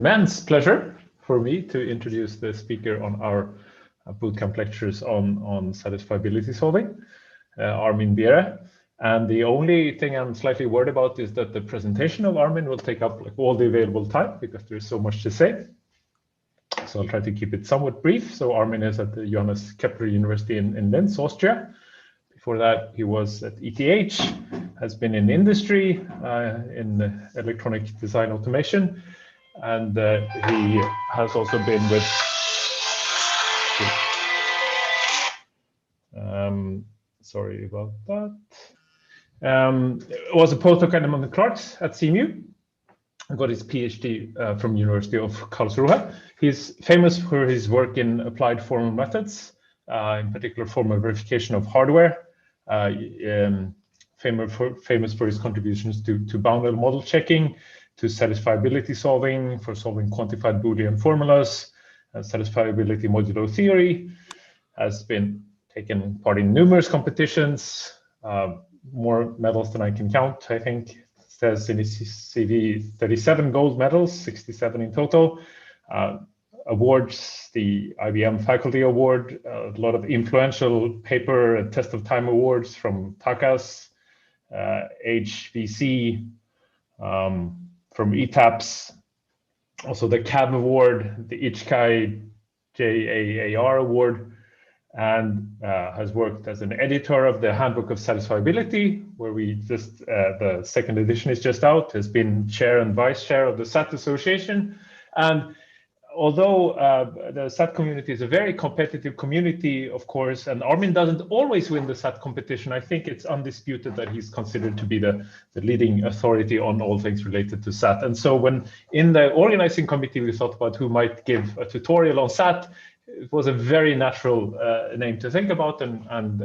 Immense pleasure for me to introduce the speaker on our bootcamp lectures on satisfiability solving, Armin Biere. And the only thing I'm slightly worried about is that the presentation of Armin will take up like all the available time because there's so much to say. So I'll try to keep it somewhat brief. So Armin is at the Johannes Kepler University in Linz, Austria. Before that, he was at ETH, has been in industry, in electronic design automation, and he has also been with sorry about that. Was a postdoc at Emmanuel Clark's at CMU. Got his PhD from University of Karlsruhe. He's famous for his work in applied formal methods, in particular formal verification of hardware. Famous for his contributions to boundary model checking, to satisfiability solving, for solving quantified Boolean formulas, satisfiability modulo theory. Has been taken part in numerous competitions, more medals than I can count, I think. Says in his CV 37 gold medals, 67 in total. Awards, the IBM Faculty Award, a lot of influential paper and test of time awards from TACAS, HVC, from ETAPS, also the CAB Award, the ICHCAI JAAR Award, and has worked as an editor of the Handbook of Satisfiability, where we just, the second edition is just out, has been chair and vice chair of the SAT Association. And although the SAT community is a very competitive community, of course, and Armin doesn't always win the SAT competition, I think it's undisputed that he's considered to be the leading authority on all things related to SAT. And so when in the organizing committee, we thought about who might give a tutorial on SAT, it was a very natural name to think about, and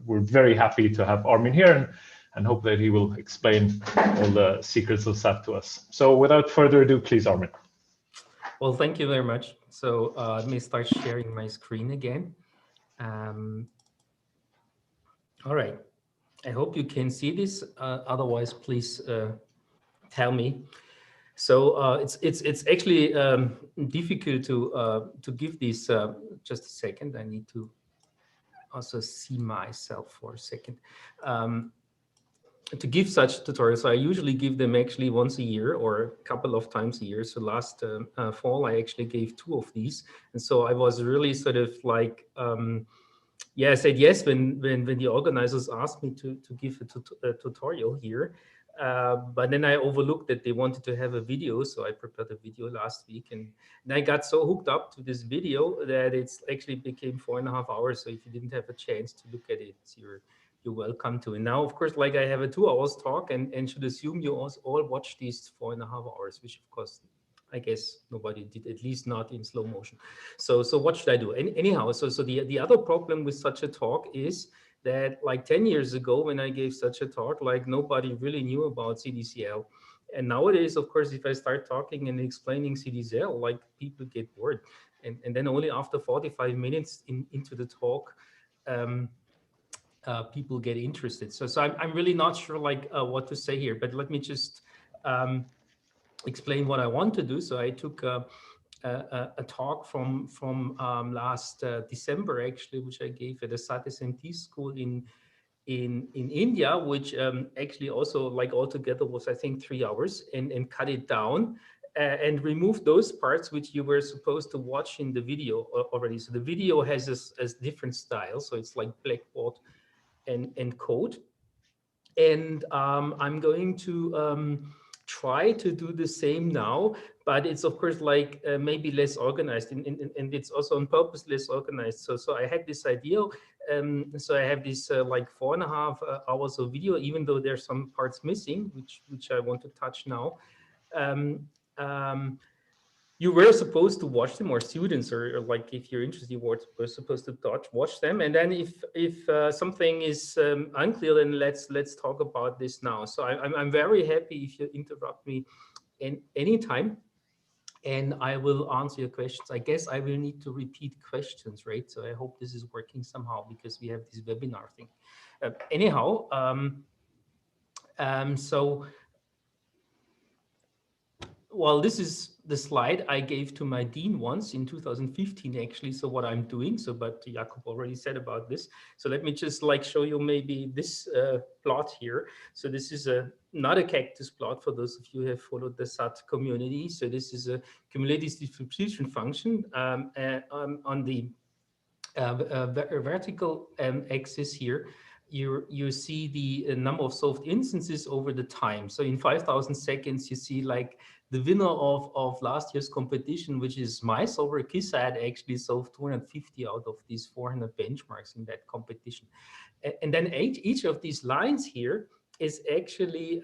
we're very happy to have Armin here and hope that he will explain all the secrets of SAT to us. So without further ado, please, Armin. Well, thank you very much. So let me start sharing my screen again. All right. I hope you can see this. Otherwise, please tell me. So it's actually difficult to give this. Just a second. I need to also see myself for a second. To give such tutorials, I usually give them actually once a year or a couple of times a year. So last fall, I actually gave 2 of these. And so I was really sort of like, yeah, I said yes when the organizers asked me to give a tutorial here. But then I overlooked that they wanted to have a video. So I prepared a video last week. And I got so hooked up to this video that it's actually became 4.5 hours. So if you didn't have a chance to look at it, you're welcome to. And now, of course, like I have a 2 hours talk and should assume you all watch these 4.5 hours, which of course, I guess nobody did, at least not in slow motion. So what should I do? Anyhow, so the other problem with such a talk is that like 10 years ago, when I gave such a talk, like nobody really knew about CDCL. And nowadays, of course, if I start talking and explaining CDCL, like people get bored. And then only after 45 minutes into the talk, people get interested. So I'm really not sure like what to say here, but let me just explain what I want to do. So I took a talk from last December, actually, which I gave at a SATSMT school in India, which actually also like altogether was, I think, 3 hours, and cut it down and remove those parts which you were supposed to watch in the video already. So the video has a different style. So it's like blackboard and code. And I'm going to try to do the same now, but it's of course like maybe less organized, and it's also on purpose less organized. So I had this idea. So I have this like 4.5 hours of video, even though there's some parts missing, which I want to touch now. You were supposed to watch them, or students, or like if you're interested, you were supposed to watch them. And then if something is unclear, then let's talk about this now. So I'm very happy if you interrupt me any time, and I will answer your questions. I guess I will need to repeat questions, right? So I hope this is working somehow because we have this webinar thing. Anyhow, so well, this is the slide I gave to my dean once in 2015, actually. So what I'm doing, so, but Jakob already said about this. So let me just like show you maybe this plot here. So this is not a cactus plot for those of you who have followed the SAT community. So this is a cumulative distribution function on the vertical axis here. You see the number of solved instances over the time. So in 5,000 seconds, you see like the winner of last year's competition, which is my solver, KISAT, actually solved 250 out of these 400 benchmarks in that competition. And then each of these lines here is actually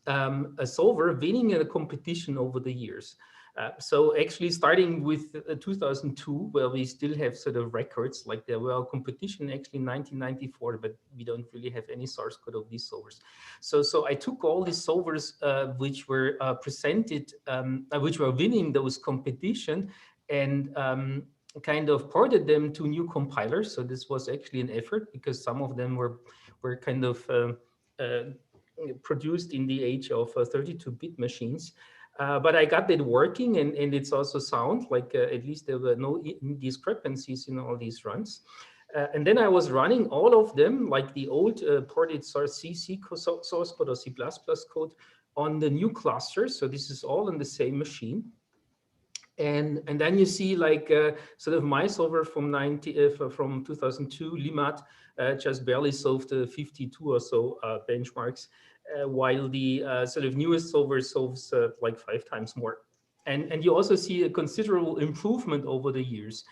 a solver winning in a competition over the years. So actually starting with 2002, where we still have sort of records, like there were a competition actually in 1994, but we don't really have any source code of these solvers. So I took all these solvers which were presented, which were winning those competition, and kind of ported them to new compilers. So this was actually an effort, because some of them were kind of produced in the age of 32-bit machines. But I got that working, and it's also sound, like at least there were no discrepancies in all these runs. And then I was running all of them, like the old ported source C source code or C++ code on the new clusters. So this is all in the same machine. And then you see like sort of my solver from 2002, Limat, just barely solved 52 or so benchmarks, while the sort of newest solver solves like 5 times more. And you also see a considerable improvement over the years.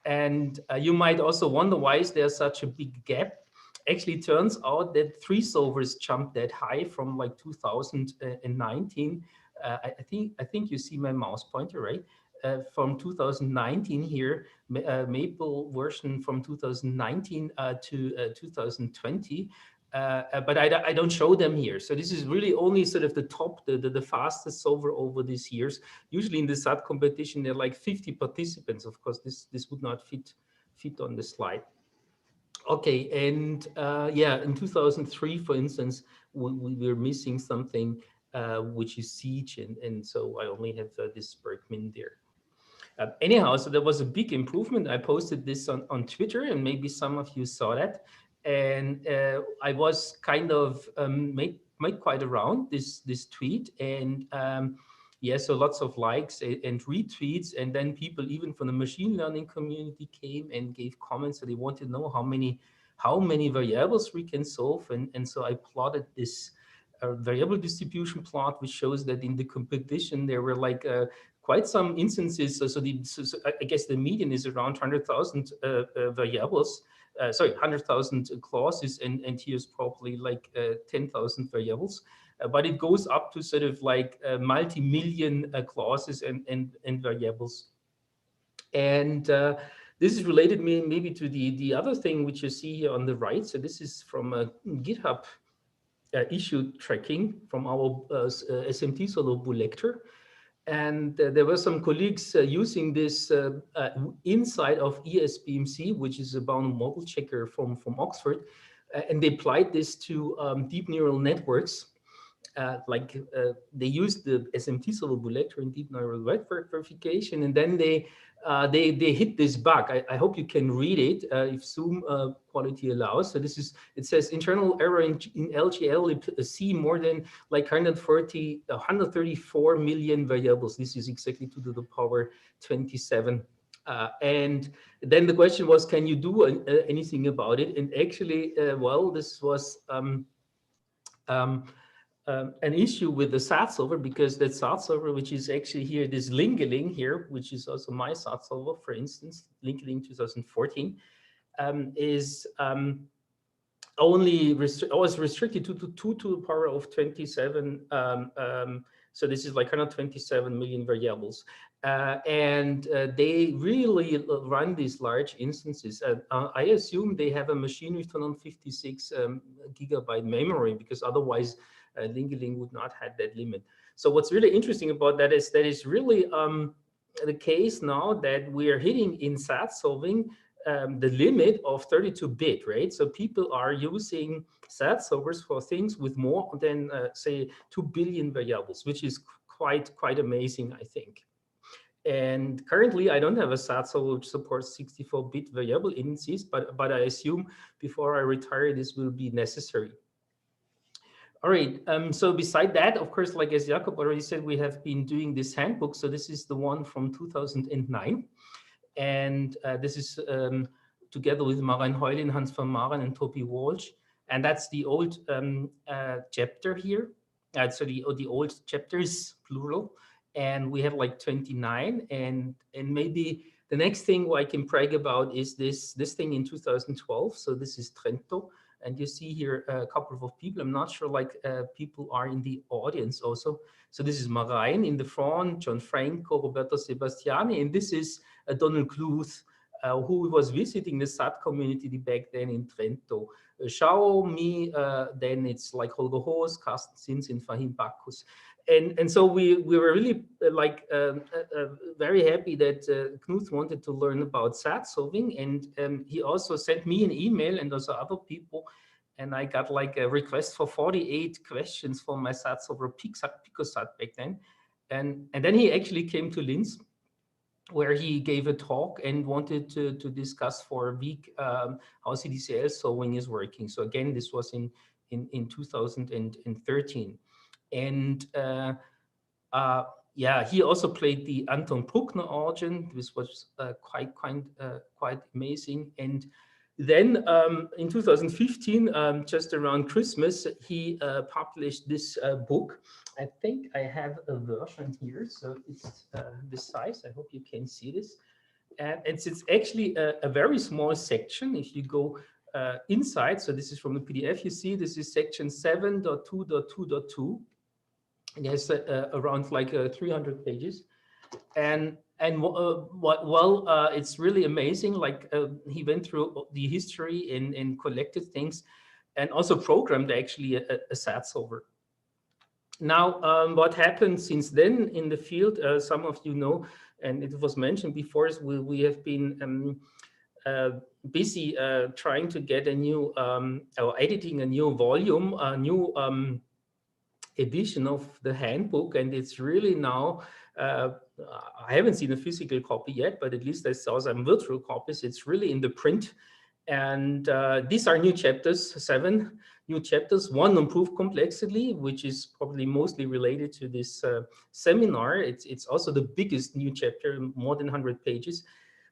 And you might also wonder, why is there such a big gap? Actually, it turns out that 3 solvers jumped that high from like 2019. I think you see my mouse pointer, right? From 2019 here, Maple version from 2019 to 2020. But I don't show them here. So this is really only sort of the top, the fastest solver over these years. Usually in the SAT competition, there are like 50 participants. Of course, this would not fit on the slide. Okay, and yeah, in 2003, for instance, we were missing something, which is siege, and so I only have this Bergman there. Anyhow, so there was a big improvement. I posted this on Twitter, and maybe some of you saw that. And I was kind of made quite around this tweet, and yeah, so lots of likes and retweets, and then people even from the machine learning community came and gave comments. So they wanted to know how many variables we can solve, and so I plotted this variable distribution plot, which shows that in the competition there were like quite some instances. So I guess the median is around 100,000 variables. Sorry, 100,000 clauses, and here's probably like 10,000 variables. But it goes up to sort of like multi-million clauses and variables. And this is related maybe to the other thing which you see here on the right. So this is from GitHub issue tracking from our SMT-Solver lecture. And there were some colleagues using this inside of ESBMC, which is a bound model checker from Oxford. And they applied this to deep neural networks. They used the SMT-Solver lecture in deep neural network verification, and then they hit this bug. I hope you can read it if Zoom quality allows. So it says internal error in LGL see more than like 134 million variables. This is exactly 2 to the power 27. And then the question was, can you do anything about it? And actually, well, this was an issue with the SATSolver, because that SATSolver, which is actually here, this Lingeling here, which is also my SATSolver, for instance, Lingeling 2014, is only was restricted to 2 to the power of 27. So this is like 127 million variables. And they really run these large instances. I assume they have a machine with 256 gigabyte memory, because otherwise Lingeling would not have that limit. So what's really interesting about that is really the case now that we are hitting in SAT solving the limit of 32-bit, right? So people are using SAT solvers for things with more than say 2 billion variables, which is quite amazing, I think. And currently, I don't have a SATSolver which supports 64-bit variable indices, but I assume before I retire, this will be necessary. All right, so beside that, of course, like as Jakob already said, we have been doing this handbook. So this is the one from 2009. And this is together with Marijn Heulin, Hans van Maren, and Toby Walsh. And that's the old chapter here. So the old chapters, plural. And we have like 29. And maybe the next thing I can brag about is this thing in 2012. So this is Trento. And you see here a couple of people. I'm not sure like people are in the audience also. So this is Marijn in the front, John Franco, Roberto Sebastiani, and this is Donald Cluth, who was visiting the SAT community back then in Trento. Shao, me, then it's like Holger Hoos, Carsten Sins, and Fahim Bacchus. And so we were really very happy that Knut wanted to learn about SAT solving, and he also sent me an email and also other people, and I got like a request for 48 questions for my SATSolver Picosat back then, and then he actually came to Linz, where he gave a talk and wanted to discuss for a week how CDCL solving is working. So again, this was in 2013. And yeah, he also played the Anton Bruckner organ. This was quite amazing. And then in 2015, just around Christmas, he published this book. I think I have a version here, so it's this size. I hope you can see this. And it's actually a very small section. If you go inside, so this is from the PDF, you see this is section 7.2.2.2. It has around like 300 pages, and it's really amazing. Like he went through the history and collected things, and also programmed actually a SAT solver. Now, what happened since then in the field? Some of you know, and it was mentioned before, is we have been busy trying to get a new or editing a new volume, a new edition of the handbook, and it's really now I haven't seen a physical copy yet, but at least I saw some virtual copies. It's really in the print, and these are new chapters, 7 new chapters, one on proof complexity, which is probably mostly related to this seminar. It's also the biggest new chapter, more than 100 pages.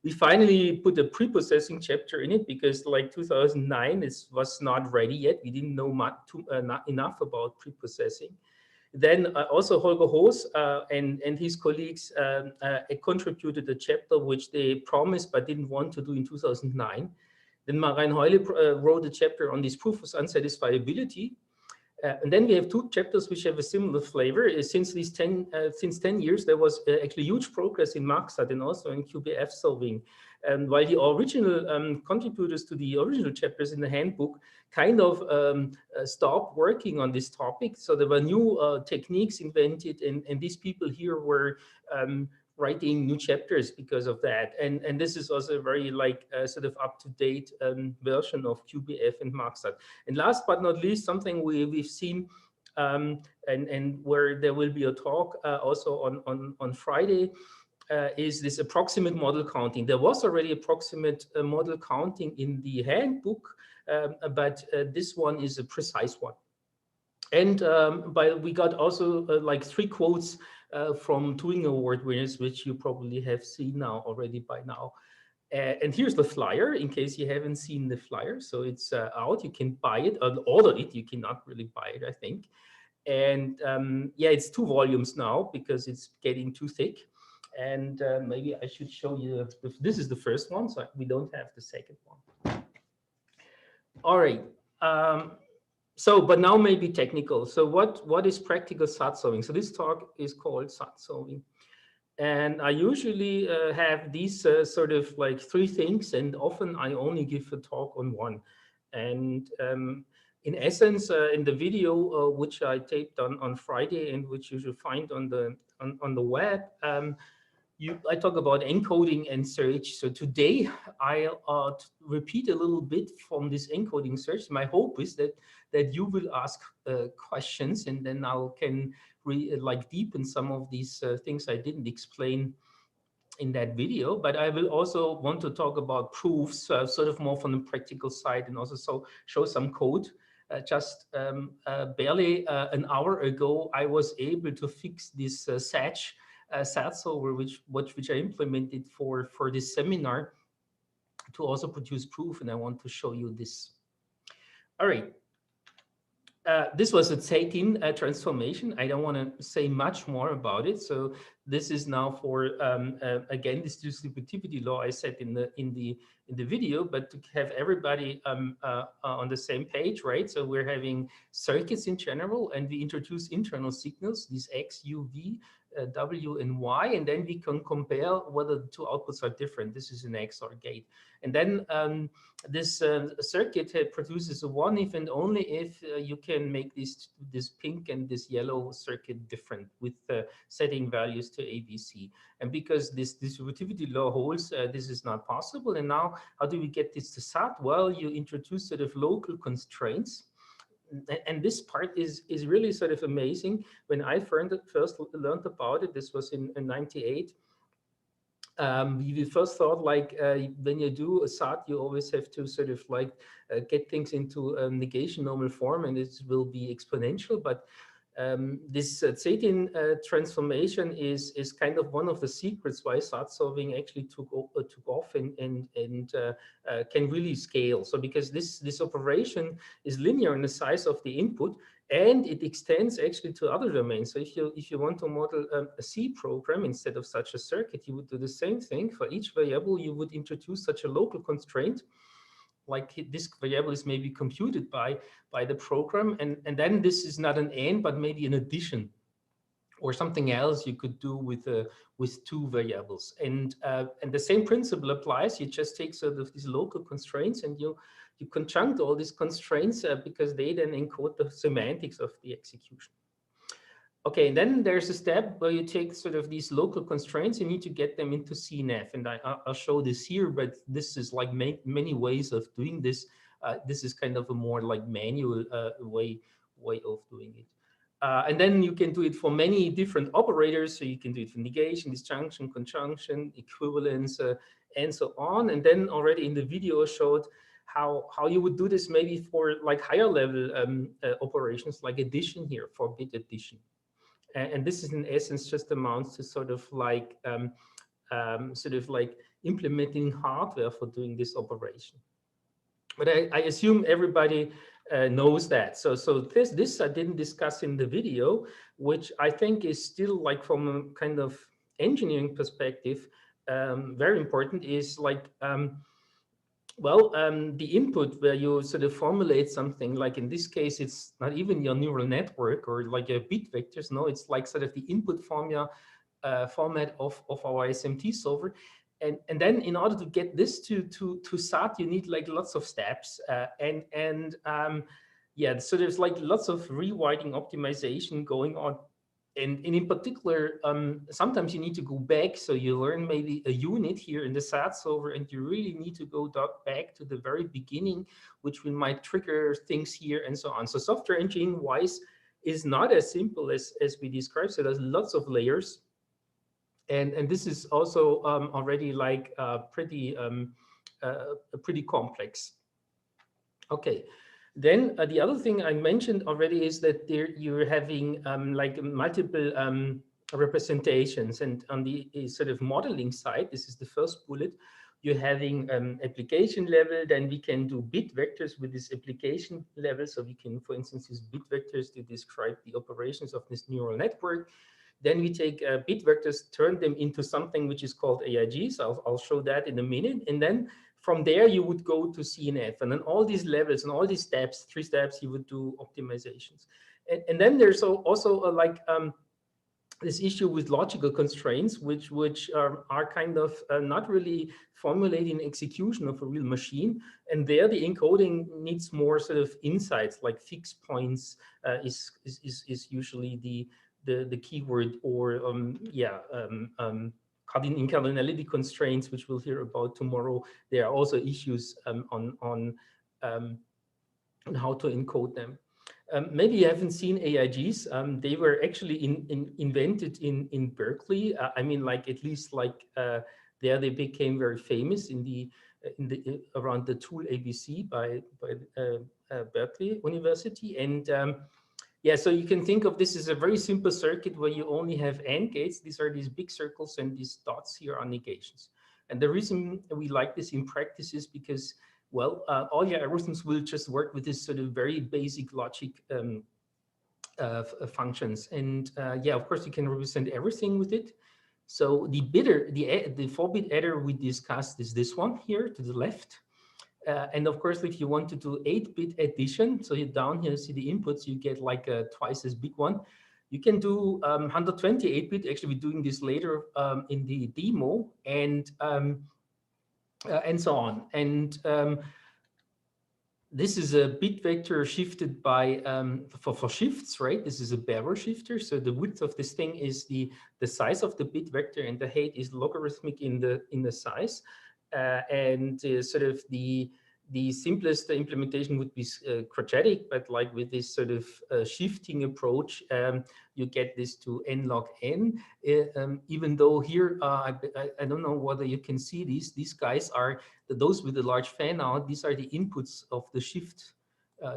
We finally put a pre-processing chapter in it because like 2009, it was not ready yet. We didn't know not enough about pre-processing. Then also Holger Hoos and his colleagues contributed a chapter which they promised but didn't want to do in 2009. Then Marijn Heulin wrote a chapter on this proof of unsatisfiability. And then we have 2 chapters which have a similar flavor. Since 10 years, there was actually huge progress in MAXAT and also in QBF solving. And while the original contributors to the original chapters in the handbook kind of stopped working on this topic, so there were new techniques invented, and these people here were writing new chapters because of that. And this is also a very like sort of up-to-date version of QBF and MAXAT. And last but not least, something we've seen and where there will be a talk also on Friday is this approximate model counting. There was already approximate model counting in the handbook, but this one is a precise one. And we got also like 3 quotes from Turing Award winners, which you probably have seen now already by now. And here's the flyer, in case you haven't seen the flyer. So it's out, you can buy it, or order it. You cannot really buy it, I think. And yeah, it's 2 volumes now because it's getting too thick. And maybe I should show you, this is the first one, so we don't have the second one. All right. So, but now maybe technical. So what is practical SAT solving? So this talk is called SAT solving. And I usually have these sort of like 3 things, and often I only give a talk on one. And in essence, in the video, which I taped on Friday and which you should find on the web, I talk about encoding and search. So today I'll repeat a little bit from this encoding search. My hope is that you will ask questions, and then I can like deepen some of these things I didn't explain in that video. But I will also want to talk about proofs, sort of more from the practical side, and also show some code. Barely an hour ago, I was able to fix this SATSolver, which I implemented for this seminar to also produce proof, and I want to show you this. All right. This was a take-in transformation. I don't want to say much more about it. So this is now for again this distributivity law I said in the video, but to have everybody on the same page, right? So we're having circuits in general, and we introduce internal signals, these X, U, V, W, and Y, and then we can compare whether the two outputs are different. This is an XOR gate, and then this circuit produces a one if and only if you can make this pink and this yellow circuit different with setting values to ABC. And because this distributivity law holds, this is not possible. And now, how do we get this to SAT? Well, you introduce sort of local constraints. And this part is really sort of amazing. When I first learned about it, this was in 98. We first thought like when you do a SAT, you always have to sort of like get things into a negation normal form, and it will be exponential. But this Zetin transformation is kind of one of the secrets why SAT solving actually took off and can really scale. So because this operation is linear in the size of the input, and it extends actually to other domains. So if you want to model a C program instead of such a circuit, you would do the same thing. For each variable, you would introduce such a local constraint, like this variable is maybe computed by the program, and then this is not an AND, but maybe an addition or something else you could do with two variables. And the same principle applies. You just take sort of these local constraints and you conjunct all these constraints because they then encode the semantics of the execution. Okay, and then there's a step where you take sort of these local constraints, you need to get them into CNF, and I'll show this here, but this is like many ways of doing this. This is kind of a more like manual way of doing it. And then you can do it for many different operators. So you can do it for negation, disjunction, conjunction, equivalence, and so on. And then already in the video showed how you would do this maybe for like higher level operations like addition here for bit addition. And this is in essence just amounts to sort of like implementing hardware for doing this operation. But I assume everybody knows that. So this I didn't discuss in the video, which I think is still like from a kind of engineering perspective, very important is like, the input where you sort of formulate something, like in this case, it's not even your neural network or like a bit vectors. No, it's like sort of the input formula format of our SMT solver. And then in order to get this to SAT, you need like lots of steps. So there's like lots of rewriting optimization going on. And in particular, sometimes you need to go back. So you learn maybe a unit here in the SAT solver, and you really need to go back to the very beginning, which we might trigger things here and so on. So software engineering wise is not as simple as we described. So there's lots of layers. And this is also already like pretty complex. Okay. Then the other thing I mentioned already is that you're having like multiple representations, and on the sort of modeling side, this is the first bullet, you're having application level. Then we can do bit vectors with this application level. So we can, for instance, use bit vectors to describe the operations of this neural network. Then we take bit vectors, turn them into something which is called AIGs. I'll show that in a minute. And then from there, you would go to CNF. And then all these levels and all these steps, 3 steps, you would do optimizations. And then there's also this issue with logical constraints, which are kind of not really formulating execution of a real machine. And there, the encoding needs more sort of insights, like fixed points is usually the keyword, or cardinality constraints, which we'll hear about tomorrow. There are also issues on how to encode them. Maybe you haven't seen AIGs. They were actually invented in Berkeley. I mean, like at least like there they became very famous around the tool ABC by Berkeley University. And yeah, so you can think of this as a very simple circuit where you only have AND gates. These are these big circles, and these dots here are negations. And the reason we like this in practice is because, well, all your algorithms will just work with this sort of very basic logic functions. And yeah, of course, you can represent everything with it. So the 4-bit adder we discussed is this one here to the left. And of course, if you want to do 8-bit addition, so you down here see the inputs, you get like a twice as big one. You can do 128-bit. Actually, we're doing this later in the demo, and so on. And this is a bit vector shifted by for shifts, right? This is a Biere shifter. So the width of this thing is the size of the bit vector, and the height is logarithmic in the size. And sort of the simplest implementation would be quadratic, but like with this sort of shifting approach, you get this to n log n. Even though here, I don't know whether you can see these guys are those with the large fan out. These are the inputs of the shift.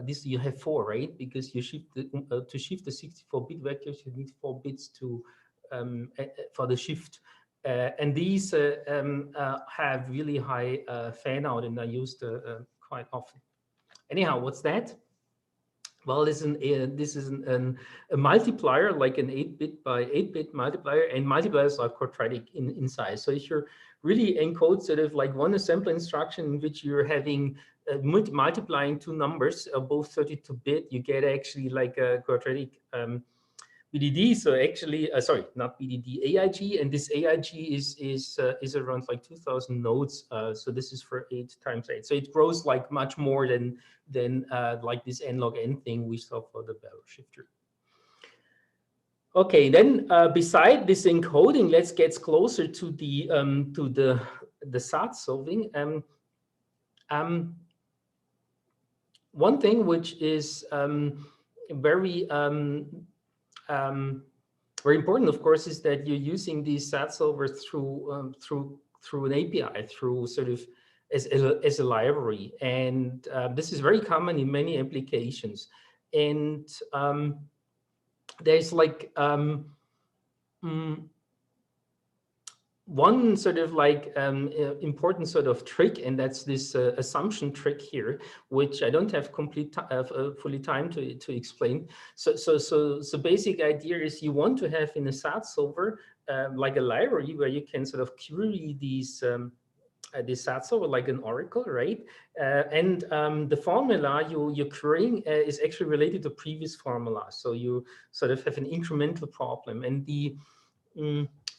This you have 4, right? Because you shift to shift the 64-bit vectors, you need 4 bits to for the shift. And these have really high fan out and are used quite often. Anyhow, what's that? Well, this is a multiplier, like an 8-bit by 8-bit multiplier, and multipliers are quadratic in size. So if you're really encode sort of like one assembly instruction in which you're having multiplying 2 numbers, both 32-bit, you get actually like a quadratic BDD. So actually, sorry, not BDD, AIG, and this AIG is around like 2,000 nodes. So this is for 8 times 8. So it grows like much more than like this n log n thing we saw for the Biere shifter. Okay, then beside this encoding, let's get closer to the SAT solving. One thing which is very very important, of course, is that you're using these SAT solvers through an API, through sort of as a library, and this is very common in many applications. And there's like one sort of like important sort of trick, and that's this assumption trick here, which I don't have fully time to explain. So basic idea is you want to have in a SAT solver like a library where you can sort of query these SAT solver like an oracle, right? And the formula you're querying is actually related to previous formula. So you sort of have an incremental problem, and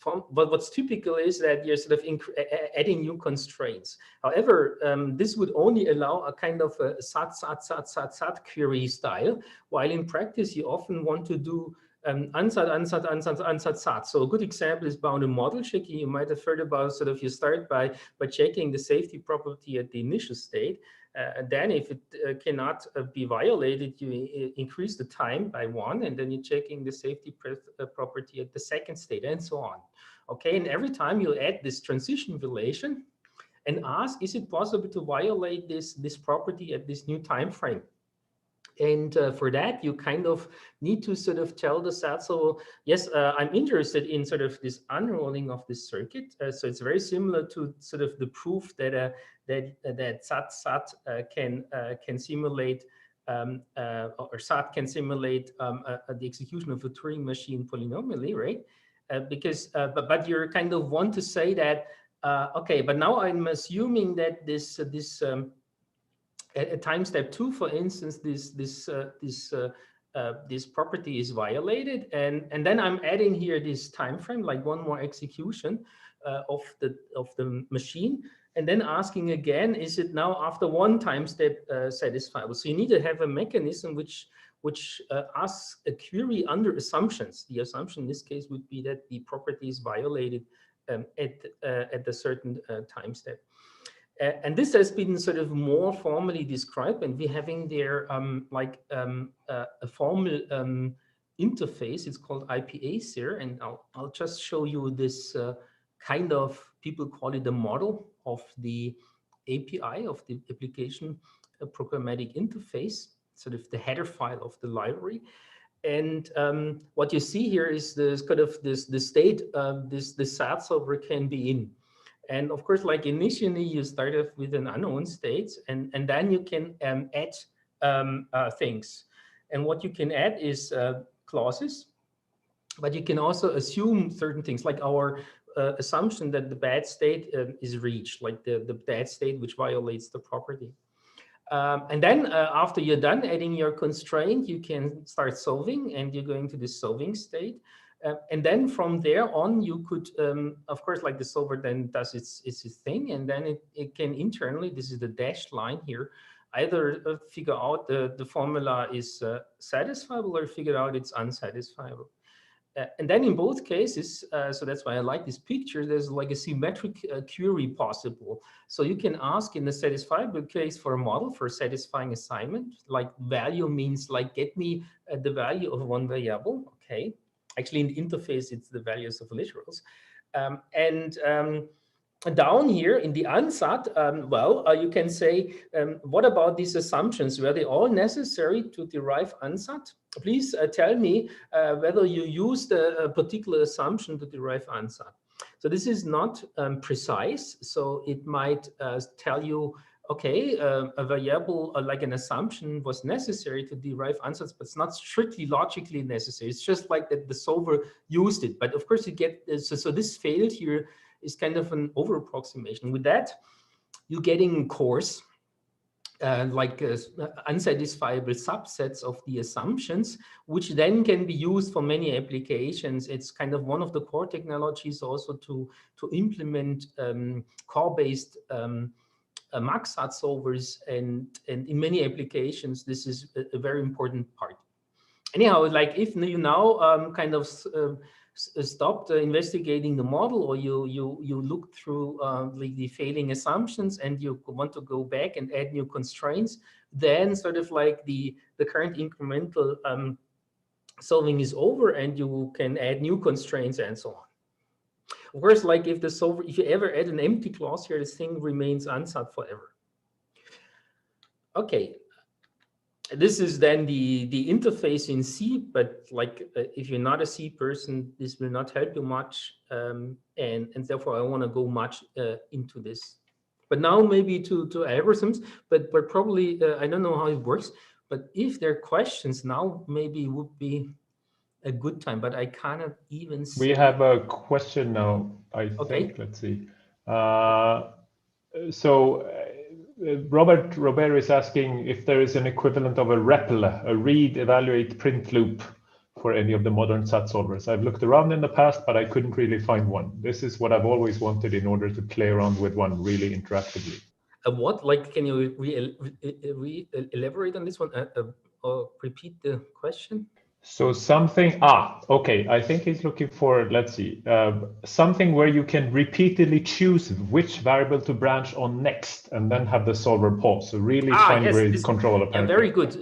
but what's typical is that you're sort of adding new constraints. However, this would only allow a kind of a SAT query style, while in practice you often want to do ansat, SAT. So a good example is bounded model checking. You might have heard about sort of you start by checking the safety property at the initial state. Then if it cannot be violated, you increase the time by 1, and then you're checking the safety property at the second state, and so on. Okay, and every time you add this transition relation and ask, is it possible to violate this property at this new time frame? And for that, you kind of need to sort of tell the SAT, so yes, I'm interested in sort of this unrolling of this circuit. So it's very similar to sort of the proof that SAT can simulate or SAT can simulate the execution of a Turing machine polynomially, right? Because but you're kind of want to say that okay, but now I'm assuming that this at time step 2, for instance, this property is violated, and then I'm adding here this time frame, like one more execution of the machine, and then asking again, is it now after 1 time step satisfiable? So you need to have a mechanism which asks a query under assumptions. The assumption in this case would be that the property is violated at a certain time step. And this has been sort of more formally described, and we're having there a formal interface. It's called IPAs here, and I'll just show you this kind of, people call it a model of the API, of the application programmatic interface, sort of the header file of the library. And what you see here is this kind of the state this SAT solver can be in. And of course, like initially you start off with an unknown state, and then you can add things. And what you can add is clauses, but you can also assume certain things, like our assumption that the bad state is reached, like the bad state which violates the property. And then after you're done adding your constraint, you can start solving, and you're going to the solving state. And then from there on, you could, of course, like the solver then does its thing, and then it can internally, this is the dashed line here, either figure out the formula is satisfiable or figure out it's unsatisfiable. And then in both cases, so that's why I like this picture, there's like a symmetric query possible. So you can ask in the satisfiable case for a model for satisfying assignment, like value means like get me the value of one variable, okay. Actually in the interface, it's the values of literals. Down here in the unsat, you can say, what about these assumptions? Were they all necessary to derive unsat? Please tell me whether you used a particular assumption to derive unsat. So this is not precise. So it might tell you, okay, a variable like an assumption was necessary to derive unsats, but it's not strictly logically necessary. It's just like that the solver used it. But of course you get, so this failed here is kind of an over approximation. With that, you're getting coarse, unsatisfiable subsets of the assumptions, which then can be used for many applications. It's kind of one of the core technologies also to implement core-based max-SAT solvers, and in many applications, this is a very important part. Anyhow, like if you now stopped investigating the model, or you look through the failing assumptions, and you want to go back and add new constraints, then sort of like the current incremental solving is over, and you can add new constraints and so on. Of course, like if you ever add an empty clause here, this thing remains unsat forever. Okay. This is then the interface in C, but like if you're not a C person, this will not help you much, and therefore I want to go much into this. But now maybe to algorithms, but probably I don't know how it works. But if there are questions now, maybe it would be a good time. But I cannot even see. We have a question now, I think. Let's see. Robert is asking if there is an equivalent of a REPL, a read, evaluate, print loop for any of the modern SAT solvers. I've looked around in the past, but I couldn't really find one. This is what I've always wanted in order to play around with one really interactively. What? Like, can you elaborate on this one or repeat the question? So something, okay, I think he's looking for, let's see, something where you can repeatedly choose which variable to branch on next, and then have the solver pause. So really fine-grained control, apparently. Yeah,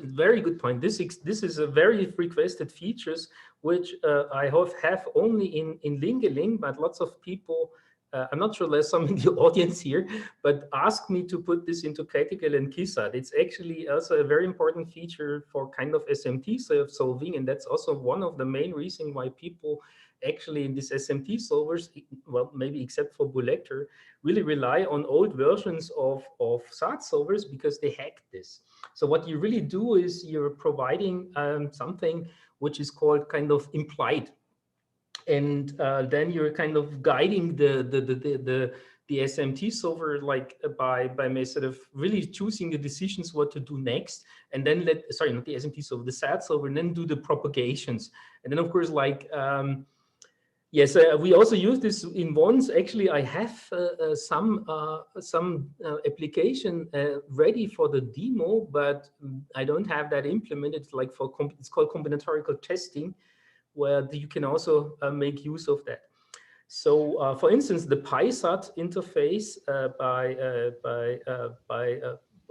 very good point. This is a very requested features, which I have only in Lingeling, but lots of people, I'm not sure there's some in the audience here, but ask me to put this into Critical and KISAT. It's actually also a very important feature for kind of SMT solving, and that's also one of the main reasons why people actually in these SMT solvers, well, maybe except for Bulector, really rely on old versions of SAT solvers, because they hack this. So what you really do is you're providing something which is called kind of implied. And then you're kind of guiding the SMT solver, like by sort of really choosing the decisions what to do next, and then not the SMT solver, the SAT solver, and then do the propagations. And then of course, like yes, we also use this in once. Actually, I have some application ready for the demo, but I don't have that implemented. Like it's called combinatorial testing, where you can also make use of that. So, for instance, the PySat interface by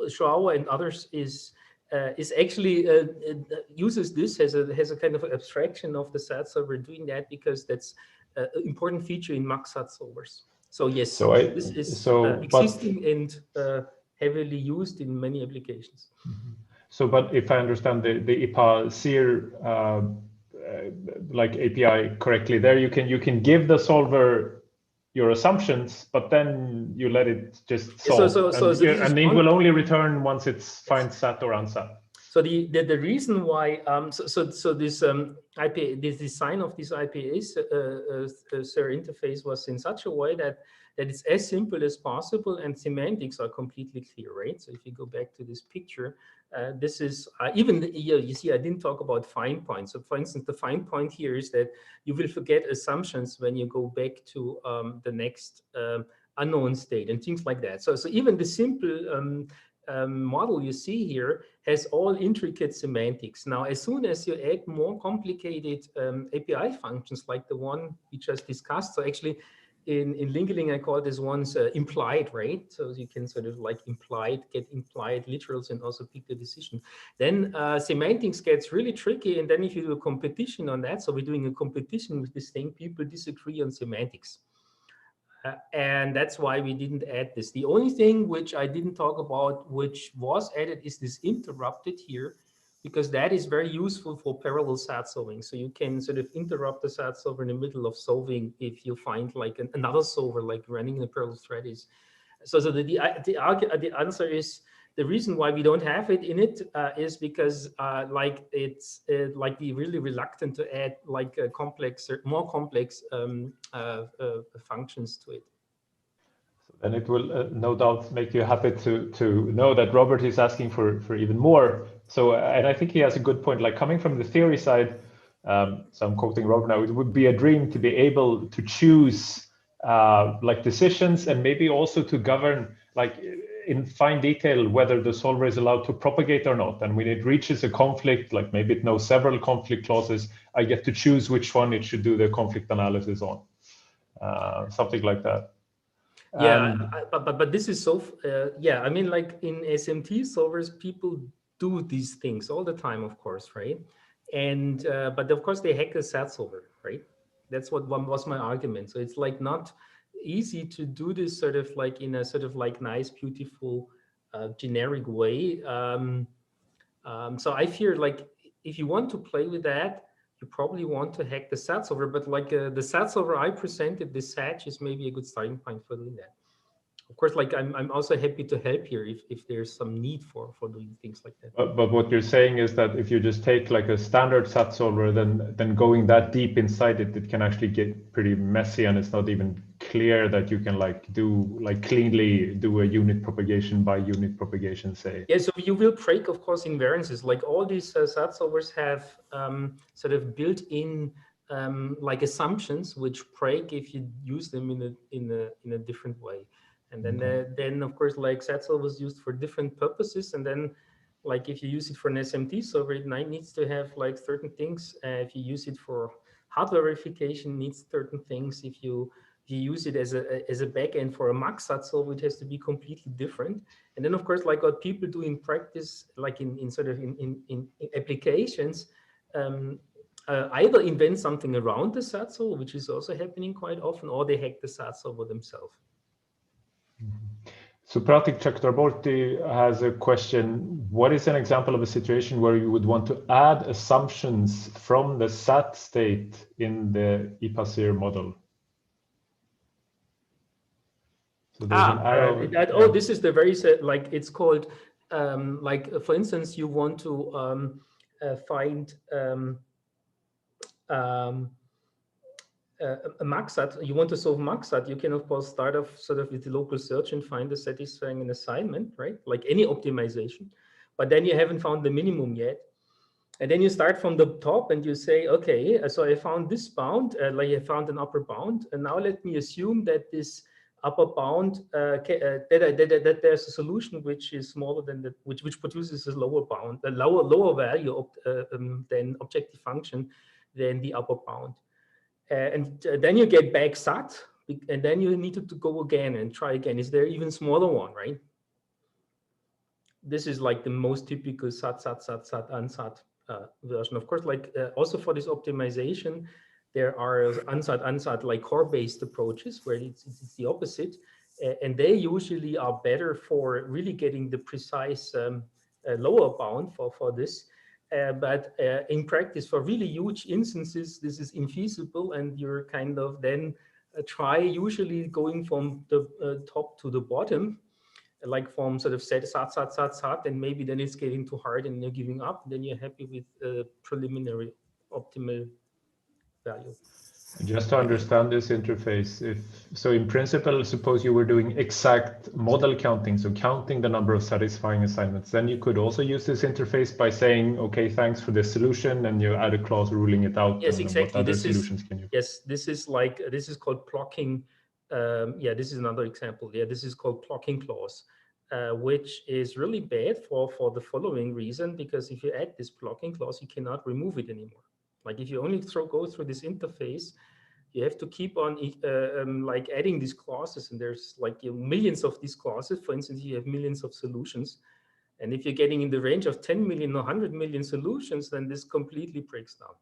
Schauer and others is actually uses this as a kind of abstraction of the SAT solver doing that, because that's an important feature in Max SAT solvers. So yes, this is existing and heavily used in many applications. So, but if I understand the IPA SEER like API correctly, there you can give the solver your assumptions, but then you let it just solve, and it will only return once it finds SAT or unsat. So the reason why so this IPA, this design of this IPA SEER interface was in such a way that it's as simple as possible and semantics are completely clear, right? So if you go back to this picture, this is even you see I didn't talk about find points. So for instance, the find point here is that you will forget assumptions when you go back to the next unknown state and things like that. So even the simple model you see here has all intricate semantics. Now, as soon as you add more complicated API functions like the one we just discussed, so actually in Lingoling, I call this ones implied, right? So you can sort of like get implied literals and also pick the decision. Then semantics gets really tricky. And then if you do a competition on that, so we're doing a competition with this thing, people disagree on semantics. And that's why we didn't add this. The only thing which I didn't talk about, which was added, is this interrupted here, because that is very useful for parallel SAT solving. So you can sort of interrupt the SAT solver in the middle of solving if you find like another solver like running in a parallel thread is. So the answer is, the reason why we don't have it in it is because like it's like we're really reluctant to add like more complex functions to it. And it will no doubt make you happy to know that Robert is asking for even more. So, and I think he has a good point, like coming from the theory side, so I'm quoting Robert now, it would be a dream to be able to choose like decisions and maybe also to govern like in fine detail whether the solver is allowed to propagate or not. And when it reaches a conflict, like maybe it knows several conflict clauses, I get to choose which one it should do the conflict analysis on, something like that. Yeah, but this is so, yeah, I mean, like in SMT solvers, people do these things all the time, of course, right? And, but of course they hack a SAT solver, right? That's what was my argument. So it's like not easy to do this sort of like in a sort of like nice, beautiful, generic way. So I fear like if you want to play with that, you probably want to hack the SAT solver, but like the SAT solver I presented, the SAT is maybe a good starting point for doing that. Of course, like I'm also happy to help here if there's some need for doing things like that. But what you're saying is that if you just take like a standard SAT solver, then going that deep inside it, it can actually get pretty messy, and it's not even clear that you can like cleanly do a unit propagation by unit propagation, say. Yeah, so you will break, of course, invariances. Like all these SAT solvers have sort of built-in like assumptions which break if you use them in a different way. And then of course, like SAT solver was used for different purposes. And then like if you use it for an SMT solver, it needs to have like certain things. If you use it for hardware verification, it needs certain things. If you use it as a backend for a Max SAT solver, it has to be completely different. And then of course, like what people do in practice, like in sort of in applications, either invent something around the SAT solver, which is also happening quite often, or they hack the SAT solver themselves. So Pratik Chakraborty has a question. What is an example of a situation where you would want to add assumptions from the SAT state in the IPA SEER model? So there's an arrow. This is the very like it's called like for instance, you want to find a MaxSat, you want to solve MaxSat, you can of course start off sort of with the local search and find the satisfying an assignment, right? Like any optimization, but then you haven't found the minimum yet. And then you start from the top and you say, okay, so I found this bound, like I found an upper bound, and now let me assume that this upper bound, that there's a solution which is smaller than that, which produces a lower bound, a lower value of, than objective function than the upper bound. And then you get back sat, and then you need to go again and try again. Is there even smaller one, right? This is like the most typical sat, unsat version. Of course, like also for this optimization, there are unsat like core-based approaches where it's the opposite. And they usually are better for really getting the precise lower bound for this. But in practice, for really huge instances, this is infeasible, and you're kind of then try usually going from the top to the bottom, like from sort of sat, and maybe then it's getting too hard and you're giving up. Then you're happy with preliminary optimal value. Just to understand this interface, so in principle, suppose you were doing exact model counting, so counting the number of satisfying assignments, then you could also use this interface by saying, okay, thanks for this solution, and you add a clause ruling it out. Yes, exactly. What other solutions can you? Yes, this is called blocking. Yeah, this is another example. Yeah, this is called blocking clause, which is really bad for the following reason, because if you add this blocking clause, you cannot remove it anymore. Like if you only go through this interface, you have to keep on like adding these clauses, and there's like millions of these clauses. For instance, you have millions of solutions, and if you're getting in the range of 10 million or 100 million solutions, then this completely breaks down.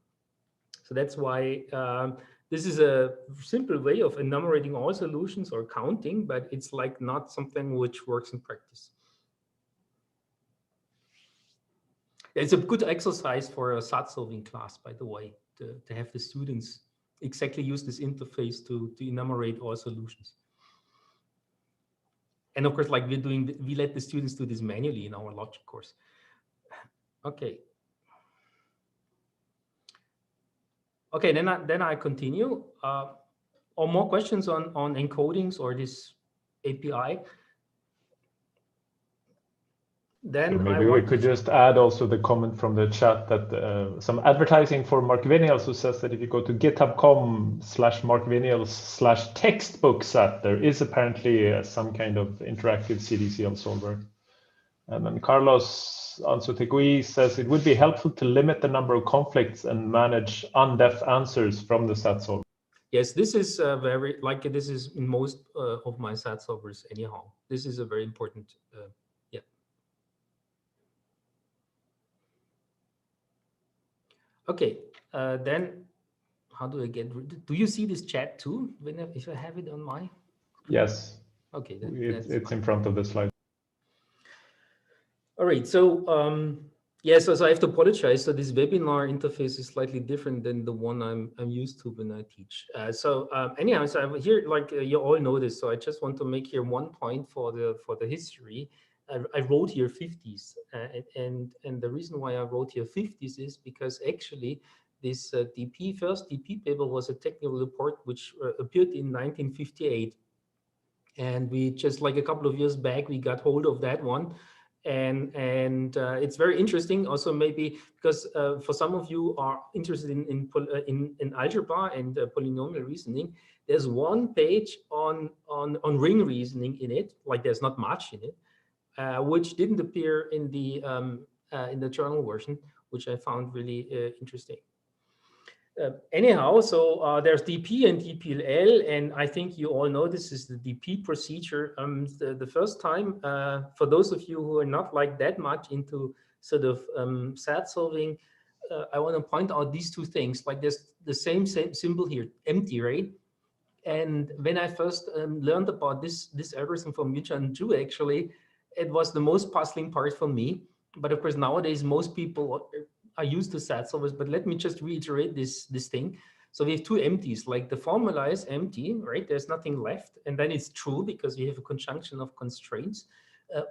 So that's why this is a simple way of enumerating all solutions or counting, but it's like not something which works in practice. It's a good exercise for a SATSolving class, by the way, to have the students exactly use this interface to enumerate all solutions. And of course, like we let the students do this manually in our logic course. Okay. Okay, then I continue. Or more questions on encodings or this API? Then maybe we could just add also the comment from the chat that some advertising for Mark Vinials, who says that if you go to github.com/markvinials/textbooksat, there is apparently some kind of interactive CDCL solver. And then Carlos Anzotegui says it would be helpful to limit the number of conflicts and manage undef answers from the SATSolver. Yes, this is this is in most of my SATSolvers anyhow. This is a very important. Yeah. Okay, then how do I get? Do you see this chat too? If I have it on my. Yes. Okay, it's in front of the slide. All right, so yes, so I have to apologize. So this webinar interface is slightly different than the one I'm used to when I teach. Anyhow, so I'm here, like you all know this. So I just want to make here one point for the history. I wrote here 50s, and the reason why I wrote here 50s is because actually this first DP paper was a technical report which appeared in 1958, and we just like a couple of years back we got hold of that one. And it's very interesting also, maybe because for some of you are interested in algebra and polynomial reasoning, there's one page on ring reasoning in it, like there's not much in it, which didn't appear in the journal version, which I found really interesting. Anyhow, so there's DP and DPL, and I think you all know this is the DP procedure. The first time, for those of you who are not like that much into sort of SAT solving, I want to point out these two things. Like there's the same symbol here, empty, right? And when I first learned about this algorithm from Yuchan Zhu, actually, it was the most puzzling part for me. But of course, nowadays most people are used to SAT solvers, but let me just reiterate this thing. So we have two empties, like the formula is empty, right? There's nothing left. And then it's true because we have a conjunction of constraints.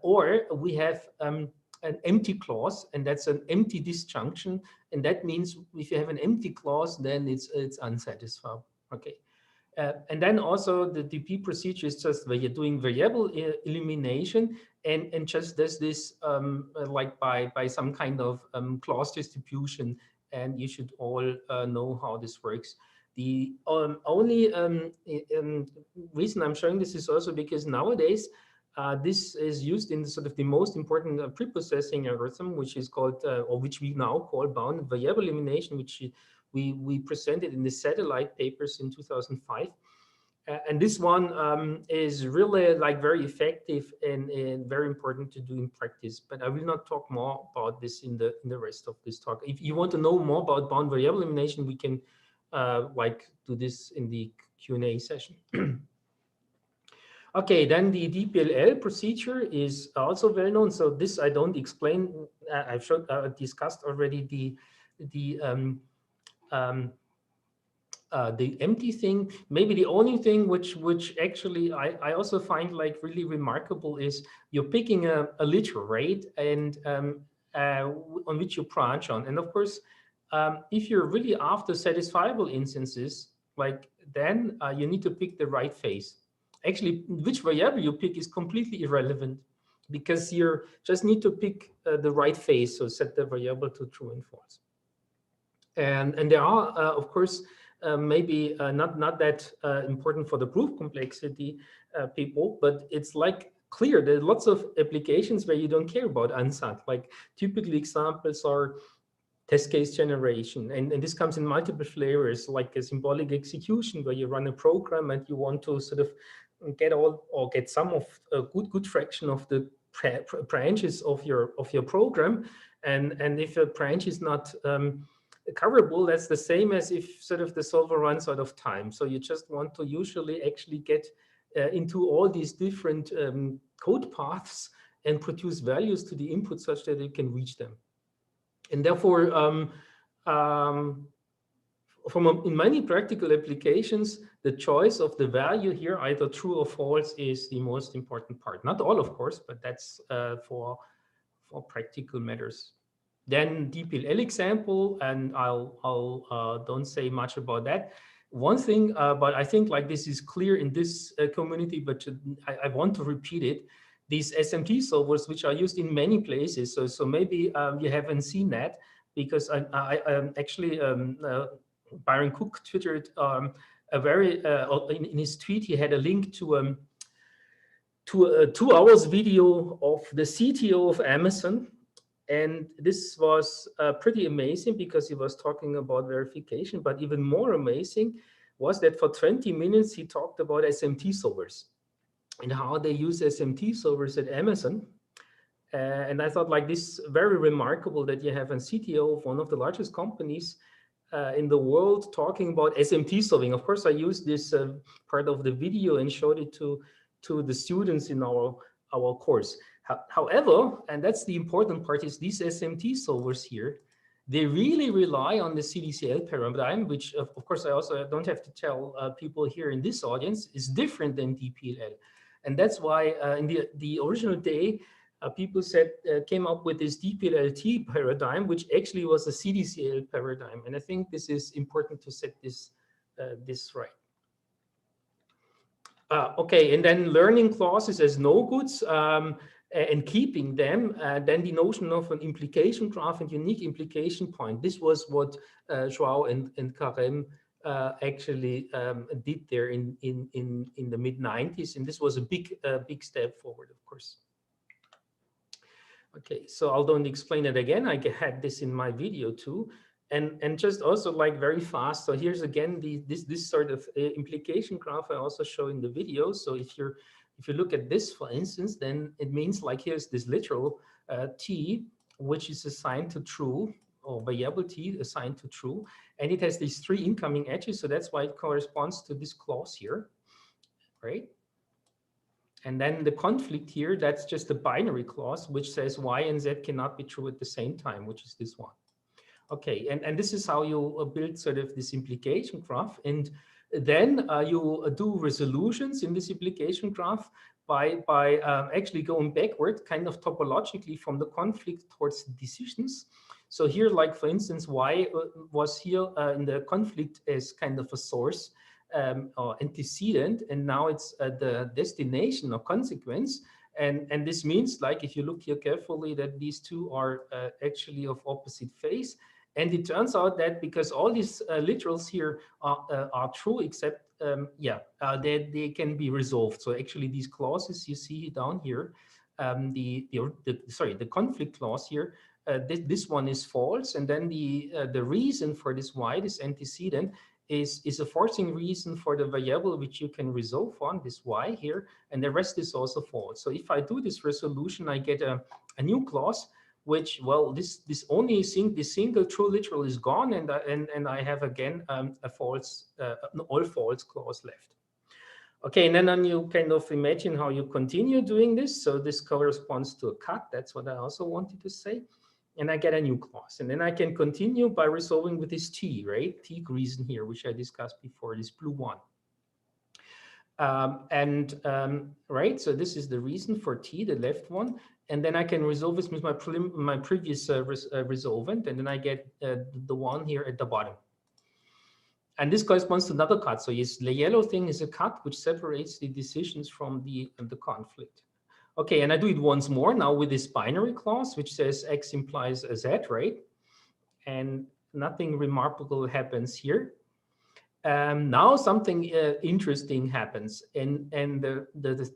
Or we have an empty clause, and that's an empty disjunction. And that means if you have an empty clause, then it's unsatisfied. Okay. And then also the DP procedure is just where you're doing variable elimination, and just does this like by some kind of clause distribution, and you should all know how this works. The only reason I'm showing this is also because nowadays this is used in sort of the most important preprocessing algorithm, which is called, or which we now call bounded variable elimination, which we presented in the satellite papers in 2005. And this one is really like very effective and very important to do in practice. But I will not talk more about this in the rest of this talk. If you want to know more about bound variable elimination, we can like do this in the Q&A session. Okay, then the DPLL procedure is also well known. So this I don't explain. I've discussed already the empty thing. Maybe the only thing which actually I also find like really remarkable is you're picking a literal, right? And on which you branch on. And of course, if you're really after satisfiable instances, like then you need to pick the right phase. Actually, which variable you pick is completely irrelevant because you just need to pick the right phase. So set the variable to true and false. And there are, of course, maybe not that important for the proof complexity people, but it's like clear. There are lots of applications where you don't care about unsat. Like typical examples are test case generation, and this comes in multiple flavors, like a symbolic execution where you run a program and you want to sort of get all or get some of a good fraction of the branches of your program, and if a branch is not coverable, that's the same as if sort of the solver runs out of time. So you just want to usually actually get into all these different code paths and produce values to the input such that you can reach them. And therefore, in many practical applications, the choice of the value here, either true or false, is the most important part. Not all, of course, but that's for practical matters. Then DPLL example, and I'll don't say much about that. One thing, but I think like this is clear in this community, but I want to repeat it. These SMT solvers, which are used in many places, so maybe you haven't seen that, because I actually Byron Cook twittered a very in his tweet he had a link to a 2 hours video of the CTO of Amazon. And this was pretty amazing because he was talking about verification, but even more amazing was that for 20 minutes he talked about SMT solvers and how they use SMT solvers at Amazon. And I thought like this very remarkable that you have a CTO of one of the largest companies in the world talking about SMT solving. Of course, I used this part of the video and showed it to the students in our course. However, and that's the important part, is these SMT solvers here, they really rely on the CDCL paradigm, which of course I also don't have to tell people here in this audience is different than DPLL. And that's why in the original day, people came up with this DPLLT paradigm, which actually was a CDCL paradigm. And I think this is important to set this right. Okay, and then learning clauses as no goods and keeping them, then the notion of an implication graph and unique implication point. This was what Joao and Karem actually did there in the mid-90s, and this was a big step forward, of course. Okay, so I'll don't explain it again. I had this in my video too. And just also like very fast. So here's again this sort of implication graph I also show in the video. So if you look at this, for instance, then it means like here's this literal t, which is assigned to true, or variable t assigned to true, and it has these 3 incoming edges. So that's why it corresponds to this clause here, right? And then the conflict here, that's just a binary clause which says y and z cannot be true at the same time, which is this one. Okay, and this is how you build sort of this implication graph. And then you do resolutions in this implication graph by actually going backward, kind of topologically from the conflict towards the decisions. So here, like for instance, y was here in the conflict as kind of a source or antecedent, and now it's the destination or consequence. And this means, like, if you look here carefully, that these two are actually of opposite phase. And it turns out that because all these literals here are true, except they can be resolved. So actually, these clauses you see down here, the conflict clause here this one is false, and then the reason for this y, this antecedent, is a forcing reason for the variable which you can resolve on, this y here, and the rest is also false. So if I do this resolution, I get a new clause, which, well, this single true literal is gone, and I have again a false, an all false clause left. Okay, and then you kind of imagine how you continue doing this. So this corresponds to a cut. That's what I also wanted to say. And I get a new clause. And then I can continue by resolving with this t, right? T reason here, which I discussed before, this blue one. Right, so this is the reason for t, the left one. And then I can resolve this with my previous resolvent. And then I get the one here at the bottom. And this corresponds to another cut. So yes, the yellow thing is a cut which separates the decisions from the conflict. Okay, and I do it once more now with this binary clause, which says x implies a z, right? And nothing remarkable happens here. Now something interesting happens. And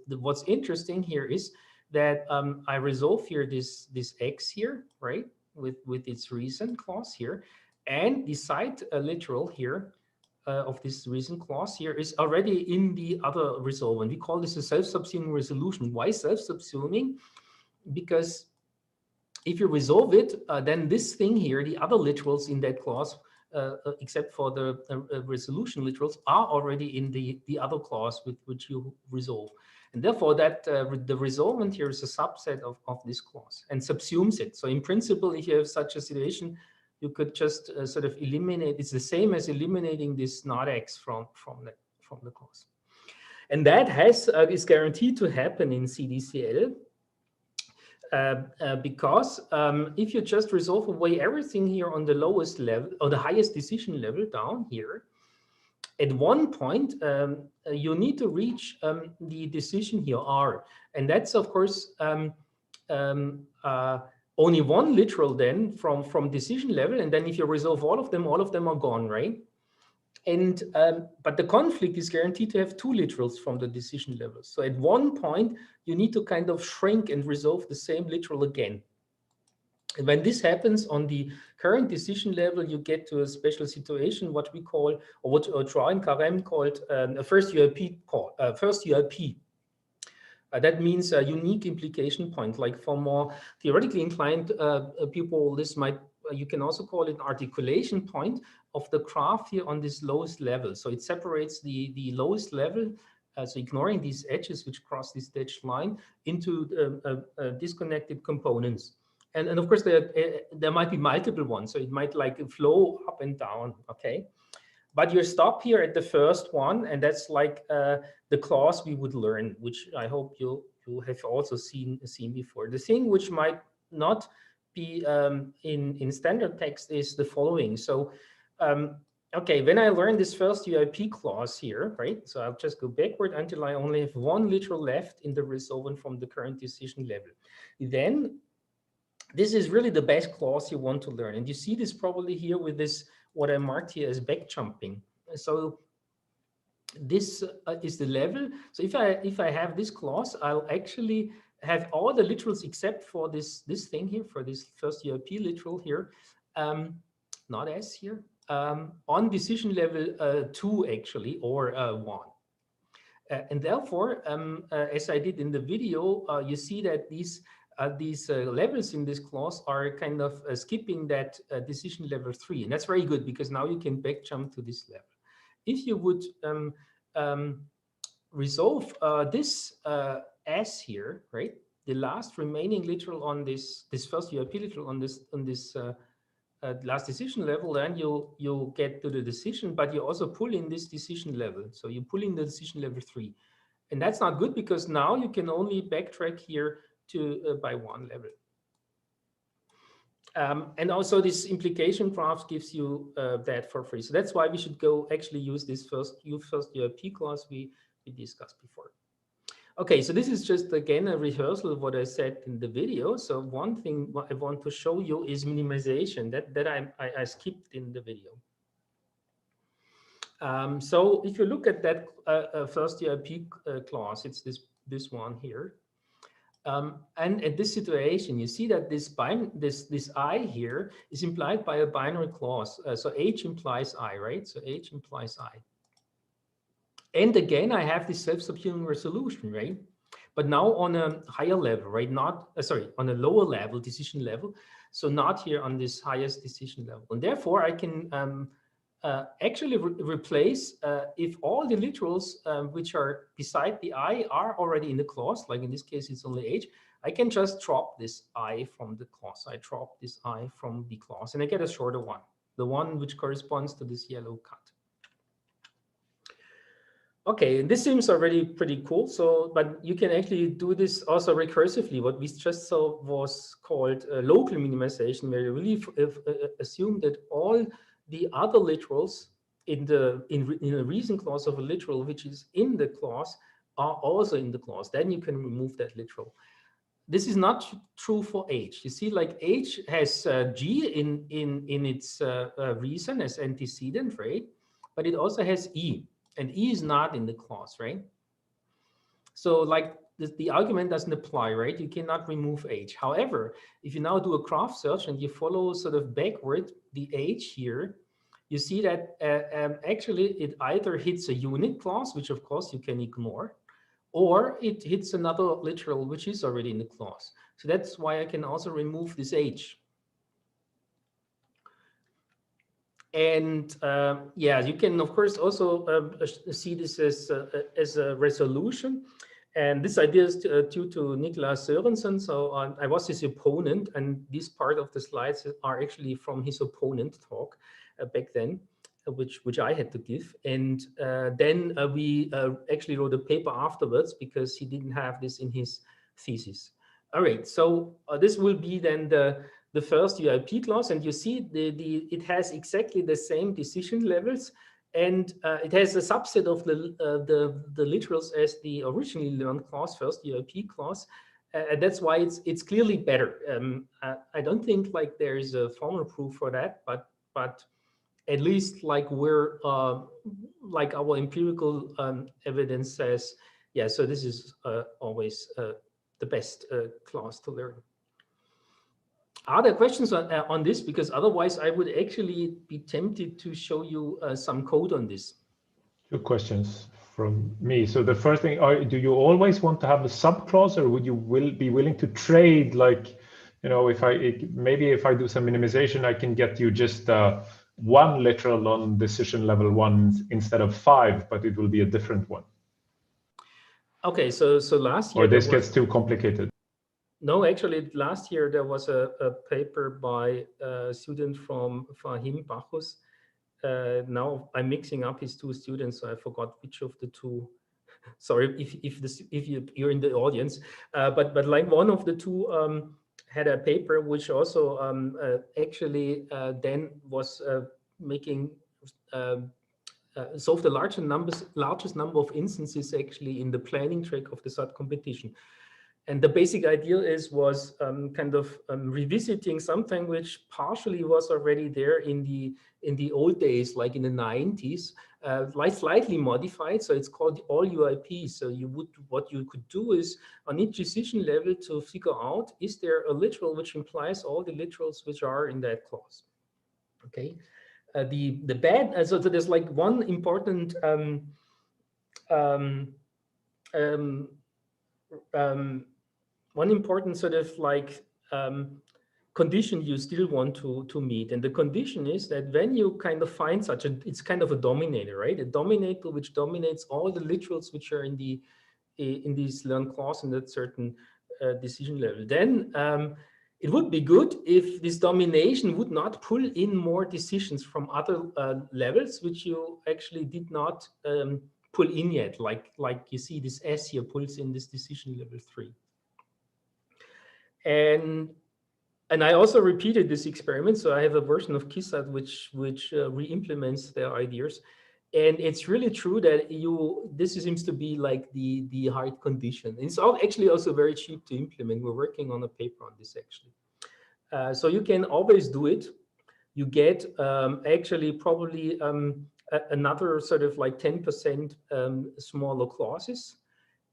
what's interesting here is that I resolve here this x here, right? With its reason clause here. And the side literal here of this reason clause here is already in the other resolvent. We call this a self-subsuming resolution. Why self-subsuming? Because if you resolve it, then this thing here, the other literals in that clause, except for the resolution literals, are already in the other clause with which you resolve. And therefore, that the resolvent here is a subset of this clause and subsumes it. So in principle, if you have such a situation, you could just sort of eliminate. It's the same as eliminating this not x from the clause, and that is guaranteed to happen in CDCL because if you just resolve away everything here on the lowest level or the highest decision level down here, at one point you need to reach the decision here R, and that's of course only one literal then from decision level, and then if you resolve all of them are gone, right? And but the conflict is guaranteed to have two literals from the decision level. So at one point you need to kind of shrink and resolve the same literal again. And when this happens on the current decision level, you get to a special situation, what we call, or what Johannes Carême called a first ULP call, first ULP. That means a unique implication point. Like for more theoretically inclined people, this might, you can also call it an articulation point of the graph here on this lowest level. So it separates the lowest level, so ignoring these edges which cross this dashed line, into disconnected components. And of course, there might be multiple ones. So it might like flow up and down, okay? But you stop here at the first one, and that's like the clause we would learn, which I hope you have also seen before. The thing which might not be in standard text is the following. So, okay, when I learn this first UIP clause here, right? So I'll just go backward until I only have one literal left in the resolvent from the current decision level. Then this is really the best clause you want to learn. And you see this probably here with this, what I marked here as back jumping. So this is the level. So if I have this clause, I'll actually have all the literals except for this thing here, for this first UIP literal here, not S here, on decision level 2 actually, or 1. And therefore, as I did in the video, you see that these levels in this clause are kind of skipping that decision level 3. And that's very good because now you can back jump to this level. If you would resolve this S here, right? The last remaining literal on this first UIP literal on this last decision level, then you get to the decision, but you also pull in this decision level. So you pull in the decision level 3. And that's not good because now you can only backtrack here to by one level. And also this implication graph gives you that for free. So that's why we should go actually use this first UIP clause we discussed before. Okay, so this is just again a rehearsal of what I said in the video. So one thing what I want to show you is minimization that I skipped in the video. So if you look at that first UIP clause, it's this one here. And at this situation, you see that this I here is implied by a binary clause. So H implies I, right? So H implies I. And again, I have this self-subsuming resolution, right? But now on a higher level, right? Not, on a lower level, decision level. So not here on this highest decision level. And therefore, I can actually replace, if all the literals which are beside the I are already in the clause, like in this case, it's only H, I can just drop this I from the clause. I drop this I from the clause, and I get a shorter one, the one which corresponds to this yellow cut. Okay, and this seems already pretty cool. So, but you can actually do this also recursively. What we just saw was called local minimization, where you really assume that all the other literals in a reason clause of a literal which is in the clause are also in the clause. Then you can remove that literal. This is not true for H. You see, like H has G in its reason as antecedent, right? But it also has E. And E is not in the clause, right? So like the argument doesn't apply, right? You cannot remove H. However, if you now do a graph search and you follow sort of backward the H here, you see that actually it either hits a unit clause, which of course you can ignore, or it hits another literal, which is already in the clause. So that's why I can also remove this H. And yeah, you can of course also see this as a resolution. And this idea is due to Niklas Sørensen. So I was his opponent, and this part of the slides are actually from his opponent talk back then, which I had to give. And then we actually wrote a paper afterwards because he didn't have this in his thesis. All right, so this will be then the first UIP clause, and you see it has exactly the same decision levels, and it has a subset of the literals as the originally learned clause, first UIP clause. That's why it's clearly better. I don't think like there is a formal proof for that, but at least like we're like our empirical evidence says, yeah. So this is always the best clause to learn. Are there questions on this? Because otherwise I would actually be tempted to show you some code on this. Two questions from me. So the first thing, do you always want to have a subclause, or would you be willing to trade, like, you know, if I do some minimization, I can get you just one literal on decision level 1 instead of 5, but it will be a different one. Okay, so last year, or this gets too complicated. No, actually, last year there was a paper by a student from Fahim Bachus. Now I'm mixing up his two students, so I forgot which of the two. Sorry if you're in the audience, but like one of the two had a paper which also actually then was making solve the largest number of instances actually in the planning track of the SAT competition. And the basic idea was kind of revisiting something which partially was already there in the old days, like in the 90s, like slightly modified. So it's called all UIP. So what you could do is on each decision level to figure out, is there a literal which implies all the literals which are in that clause? Okay. So there's like one important one important sort of like condition you still want to meet. And the condition is that when you kind of find it's kind of a dominator, right? A dominator which dominates all the literals which are in these learned clause in that certain decision level. Then it would be good if this domination would not pull in more decisions from other levels which you actually did not pull in yet. Like you see this S here pulls in this decision level 3. And I also repeated this experiment. So I have a version of KISSAT which re-implements their ideas. And it's really true that this seems to be like the hard condition. It's actually also very cheap to implement. We're working on a paper on this actually. So you can always do it. You get actually probably another sort of like 10% smaller clauses.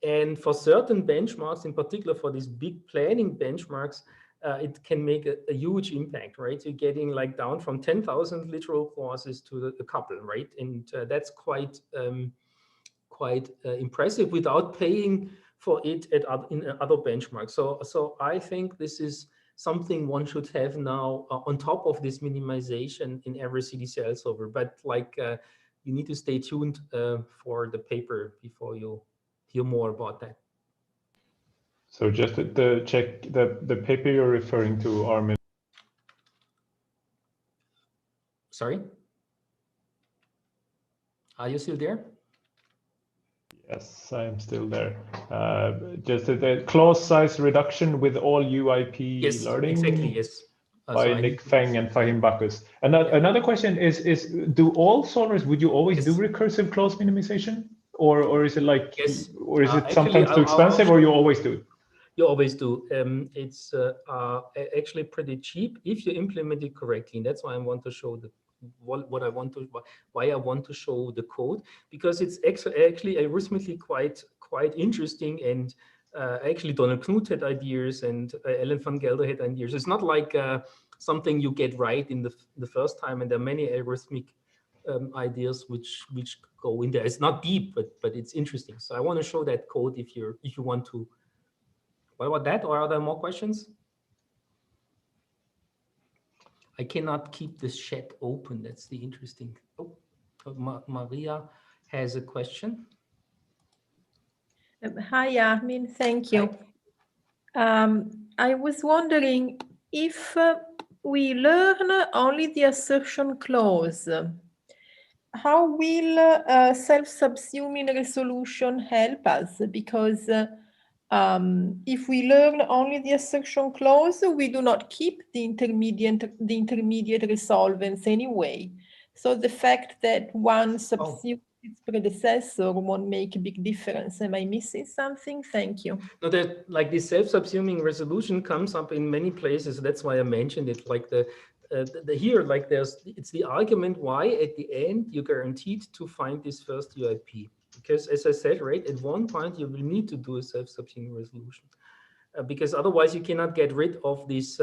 And for certain benchmarks, in particular for these big planning benchmarks, it can make a huge impact, right? You're getting like down from 10,000 literal clauses to a couple, right? And that's quite impressive without paying for it in other benchmarks. So I think this is something one should have now on top of this minimization in every CDCL solver. But like you need to stay tuned for the paper before you hear more about that. So just to check the paper you're referring to, Armin. Sorry? Are you still there? Yes, I am still there. Just the clause size reduction with all UIP yes, learning. Exactly, yes. By so Nick Feng and Fahim Bacchus. Another question is do all solvers, would you always do recursive clause minimization? Or is it like, or is it sometimes too expensive, or you always do it? You always do. It's actually pretty cheap if you implement it correctly. And that's why I want to show why I want to show the code, because it's actually arithmetically quite interesting. And actually Donald Knuth had ideas, and Ellen van Gelder had ideas. It's not like something you get right in the first time, and there are many algorithmic ideas which go in there. It's not deep, but it's interesting. So I want to show that code if you want to. What about that, or are there more questions? I cannot keep this chat open. That's the interesting. Oh, Maria has a question. Hi, Armin. Thank you. I was wondering if we learn only the assertion clause, how will self-subsuming resolution help us? Because if we learn only the assertion clause, we do not keep the intermediate resolvents anyway. So the fact that one subsumes its predecessor won't make a big difference. Am I missing something? Thank you. No, that like the self-subsuming resolution comes up in many places. That's why I mentioned it. Like here, like it's the argument why at the end you're guaranteed to find this first UIP. Because as I said, right, at one point you will need to do a self-subsuming resolution, because otherwise you cannot get rid of this,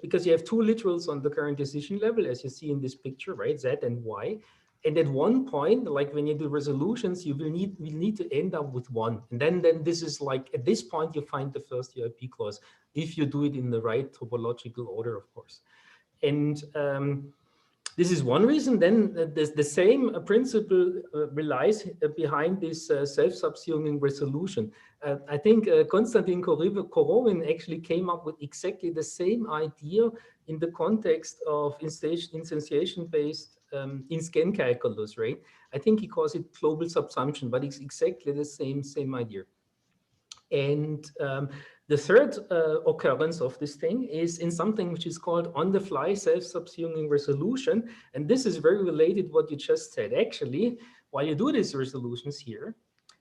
because you have two literals on the current decision level, as you see in this picture, right, Z and Y. And at one point, like when you do resolutions, you will need to end up with one. And then this is like, at this point, you find the first UIP clause, if you do it in the right topological order, of course. And this is one reason. Then the same principle relies behind this self-subsuming resolution. I think Konstantin Korovin actually came up with exactly the same idea in the context of instantiation-based in-scan calculus, right? I think he calls it global subsumption, but it's exactly the same idea. And the third occurrence of this thing is in something which is called on-the-fly self-subsuming resolution. And this is very related to what you just said. Actually, while you do these resolutions here,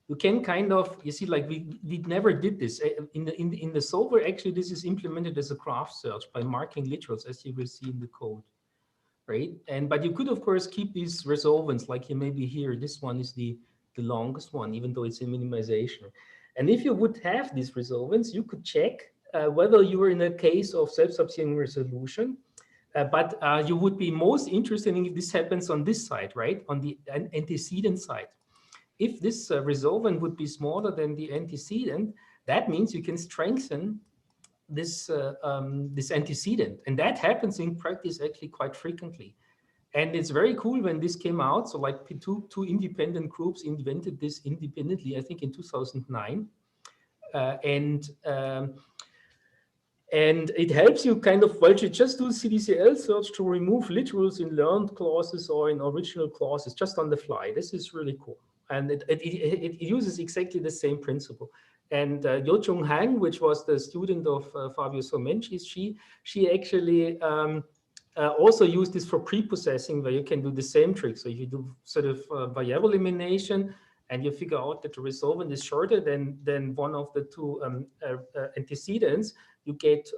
you can kind of, you see, like we never did this. In the solver, actually, this is implemented as a graph search by marking literals, as you will see in the code, right? But you could, of course, keep these resolvents, like you maybe here. This one is the longest one, even though it's a minimization. And if you would have these resolvents, you could check whether you were in a case of self-subsuming resolution, but you would be most interested in if this happens on this side, right? On the antecedent side. If this resolvent would be smaller than the antecedent, that means you can strengthen this, this antecedent. And that happens in practice actually quite frequently. And it's very cool when this came out. So like two independent groups invented this independently, I think in 2009. And it helps you kind of, well, you just do CDCL search to remove literals in learned clauses or in original clauses just on the fly. This is really cool. And it uses exactly the same principle. And Yo-Chung Han, which was the student of Fabio Sormencis, she actually also use this for preprocessing, where you can do the same trick. So if you do sort of variable elimination and you figure out that the resolvent is shorter than one of the two antecedents, you get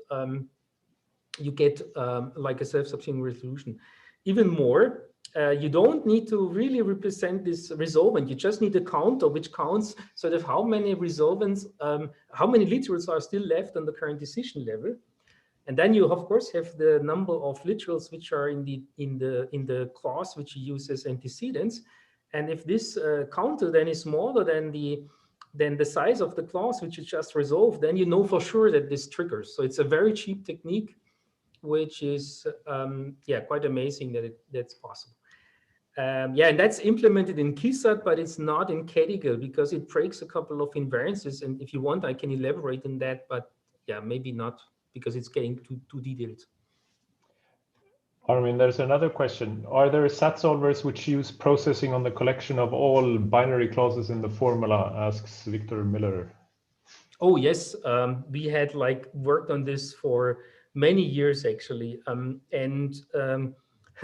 like a self-subsuming resolution. Even more, you don't need to really represent this resolvent. You just need a counter which counts sort of how many resolvents, how many literals are still left on the current decision level. And then you of course have the number of literals which are in the clause which you use as antecedents. And if this counter then is smaller than the size of the clause which you just resolved, then you know for sure that this triggers. So it's a very cheap technique, which is quite amazing that that's possible. And that's implemented in KISAT, but it's not in Kedigal because it breaks a couple of invariances. And if you want, I can elaborate on that, but yeah, maybe not because it's getting too detailed. Armin, there's another question. Are there SAT solvers which use processing on the collection of all binary clauses in the formula, asks Victor Miller. Oh, yes. We had worked on this for many years, actually.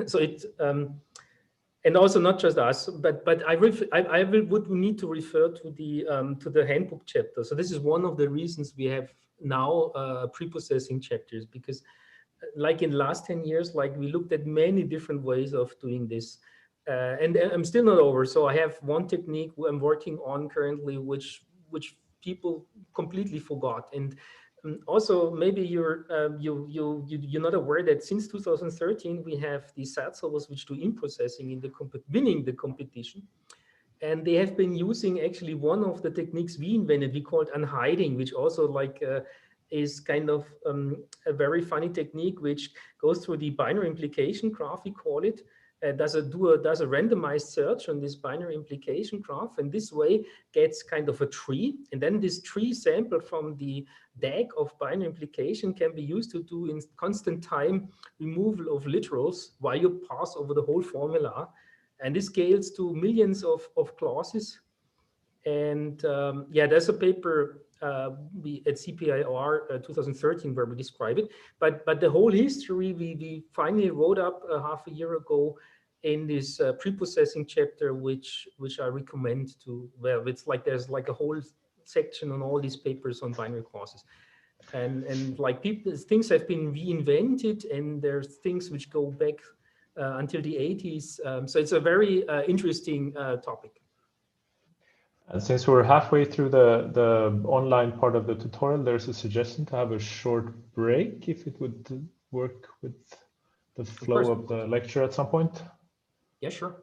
So it, and also not just us, but I would need to refer to the handbook chapter. So this is one of the reasons we have now pre-processing chapters, because like in the last 10 years, we looked at many different ways of doing this. And I'm still not over. So I have one technique I'm working on currently, which people completely forgot. And also, maybe you're not aware that since 2013 we have these SAT solvers which do in-processing in winning the competition, and they have been using actually one of the techniques we invented. We called unhiding, which also is kind of a very funny technique which goes through the binary implication graph, we call it. Does a randomized search on this binary implication graph, and this way gets kind of a tree, and then this tree sampled from the DAG of binary implication can be used to do in constant time removal of literals while you pass over the whole formula, and this scales to millions of clauses. And there's a paper at CPIR 2013 where we describe it, but the whole history we finally wrote up half a year ago in this pre-processing chapter, which I recommend to. Well, it's there's a whole section on all these papers on binary clauses, and things have been reinvented, and there's things which go back until the 80s. So it's a very interesting topic. And since we're halfway through the online part of the tutorial, there's a suggestion to have a short break, if it would work with the flow of the lecture at some point. Yeah, sure.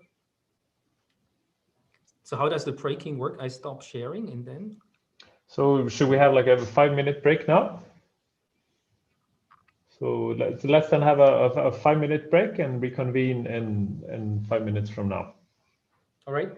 So how does the breaking work? I stop sharing and then? So should we have a 5-minute break now? So let's then have a 5-minute break and reconvene in 5 minutes from now. All right.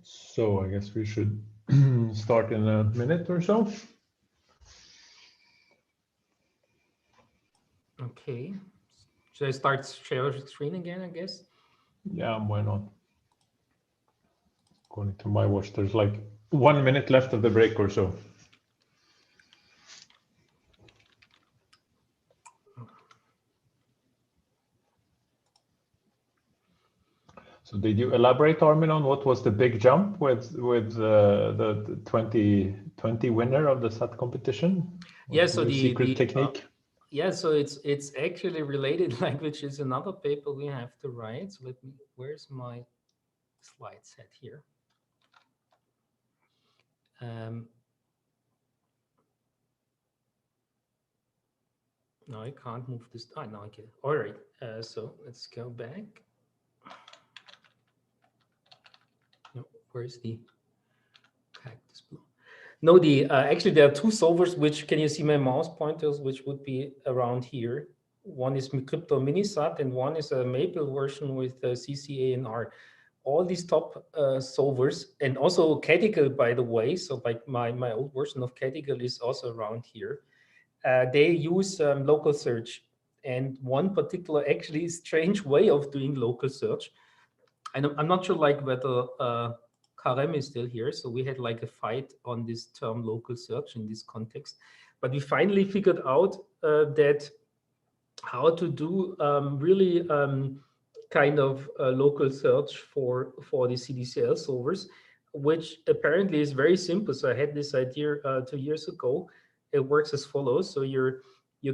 So I guess we should start in a minute or so. Okay. Should I start sharing screen again, I guess? Yeah, why not? According to my watch, there's like 1 minute left of the break or so. So did you elaborate, Armin, on what was the big jump with the 2020 winner of the SAT competition? Yeah, so the secret technique. Yeah, so it's actually related language is another paper we have to write. So let me, where's my slide set here? No, I can't move this. Oh, no, okay. All right. So let's go back. No, where's the cactus blue? No, the actually there are two solvers. Which can you see my mouse pointers? Which would be around here. One is Crypto Minisat, and one is a Maple version with CCA and R. All these top solvers, and also Cadigal, by the way. So like my old version of Cadigal is also around here. They use local search, and one particular actually strange way of doing local search. And I'm not sure like whether Karem is still here. So we had like a fight on this term local search in this context, but we finally figured out that how to do really kind of local search for the CDCL solvers, which apparently is very simple. So I had this idea 2 years ago. It works as follows. So you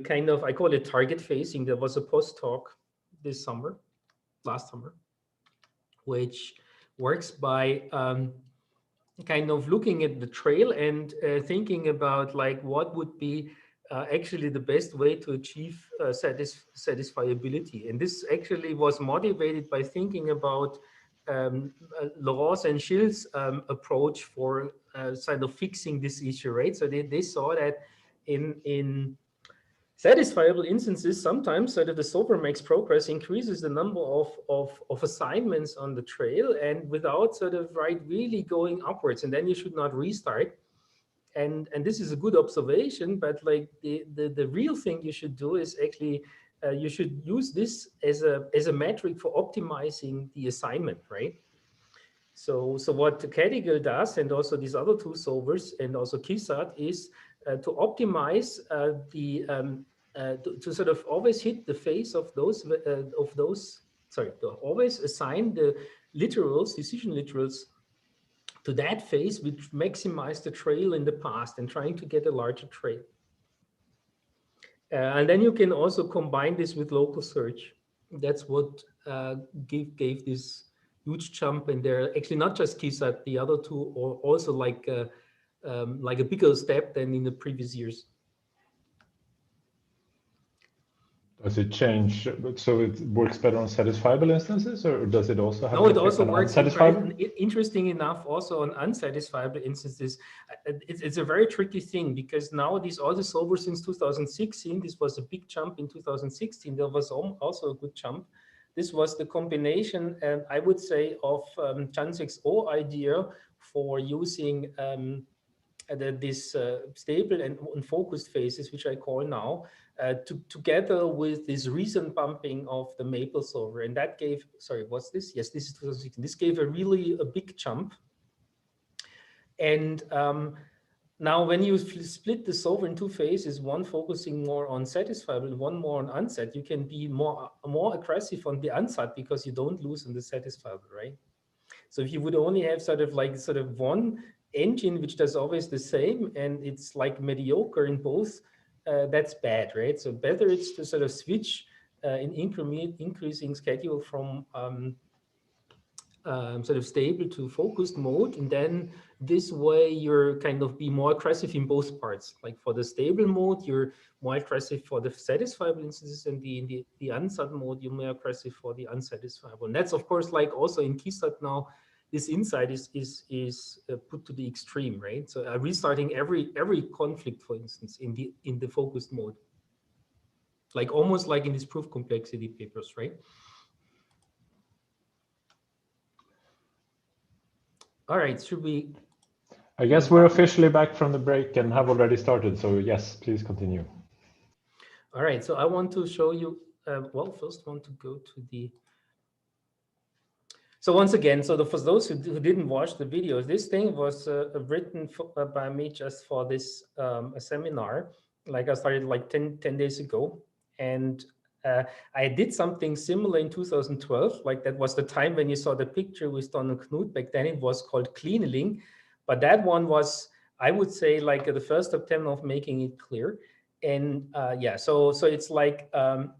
kind of, I call it target facing. There was a post talk this summer, last summer, which works by kind of looking at the trail and thinking about like what would be actually the best way to achieve satisfiability. And this actually was motivated by thinking about Laurence and Schill's approach for sort of fixing this issue, right? So they saw that in satisfiable instances, sometimes sort of the solver makes progress, increases the number of assignments on the trail, and without sort of really going upwards, and then you should not restart. And this is a good observation, but like the real thing you should do is actually you should use this as a metric for optimizing the assignment, right? So what Cadigal does, and also these other two solvers, and also KeySat, is to optimize to sort of always hit the face of those sorry, to always assign the literals, decision literals, to that phase which maximize the trail in the past, and trying to get a larger trail. And then you can also combine this with local search. That's what gave this huge jump. And they're actually not just KeySat, the other two are also like a bigger step than in the previous years. Does it change? So it works better on satisfiable instances, or does it also have? No, it also on works. Interesting enough, also on unsatisfiable instances. It's a very tricky thing, because now all the solvers since 2016. This was a big jump in 2016. There was also a good jump. This was the combination, and I would say, of Jansek's idea for using this stable and focused phases, which I call now, together with this recent bumping of the Maple solver. And that gave, sorry, what's this? Yes, this is 2016. This gave a big jump. And now when you split the solver in two phases, one focusing more on satisfiable and one more on unsat, you can be more aggressive on the unsat, because you don't lose on the satisfiable, right? So if you would only have sort of one engine which does always the same, and it's like mediocre in both, that's bad, right? So better it's to sort of switch in increasing schedule from sort of stable to focused mode, and then this way you're kind of be more aggressive in both parts. Like for the stable mode, you're more aggressive for the satisfiable instances, and the unsat mode, you're more aggressive for the unsatisfiable. And that's of course like also in KeySat now. This insight is put to the extreme, right? So restarting every conflict, for instance, in the focused mode, like almost like in these proof complexity papers, right? All right, should we? I guess we're officially back from the break and have already started. So yes, please continue. All right, so I want to show you, well, first want to go to the, so once again, so for those who didn't watch the video, this thing was written by me just for this seminar. Like I started like 10 days ago. And I did something similar in 2012. Like that was the time when you saw the picture with Don and Knut. Back then it was called cleaning. But that one was, I would say, like the first attempt of making it clear. And yeah, so it's like a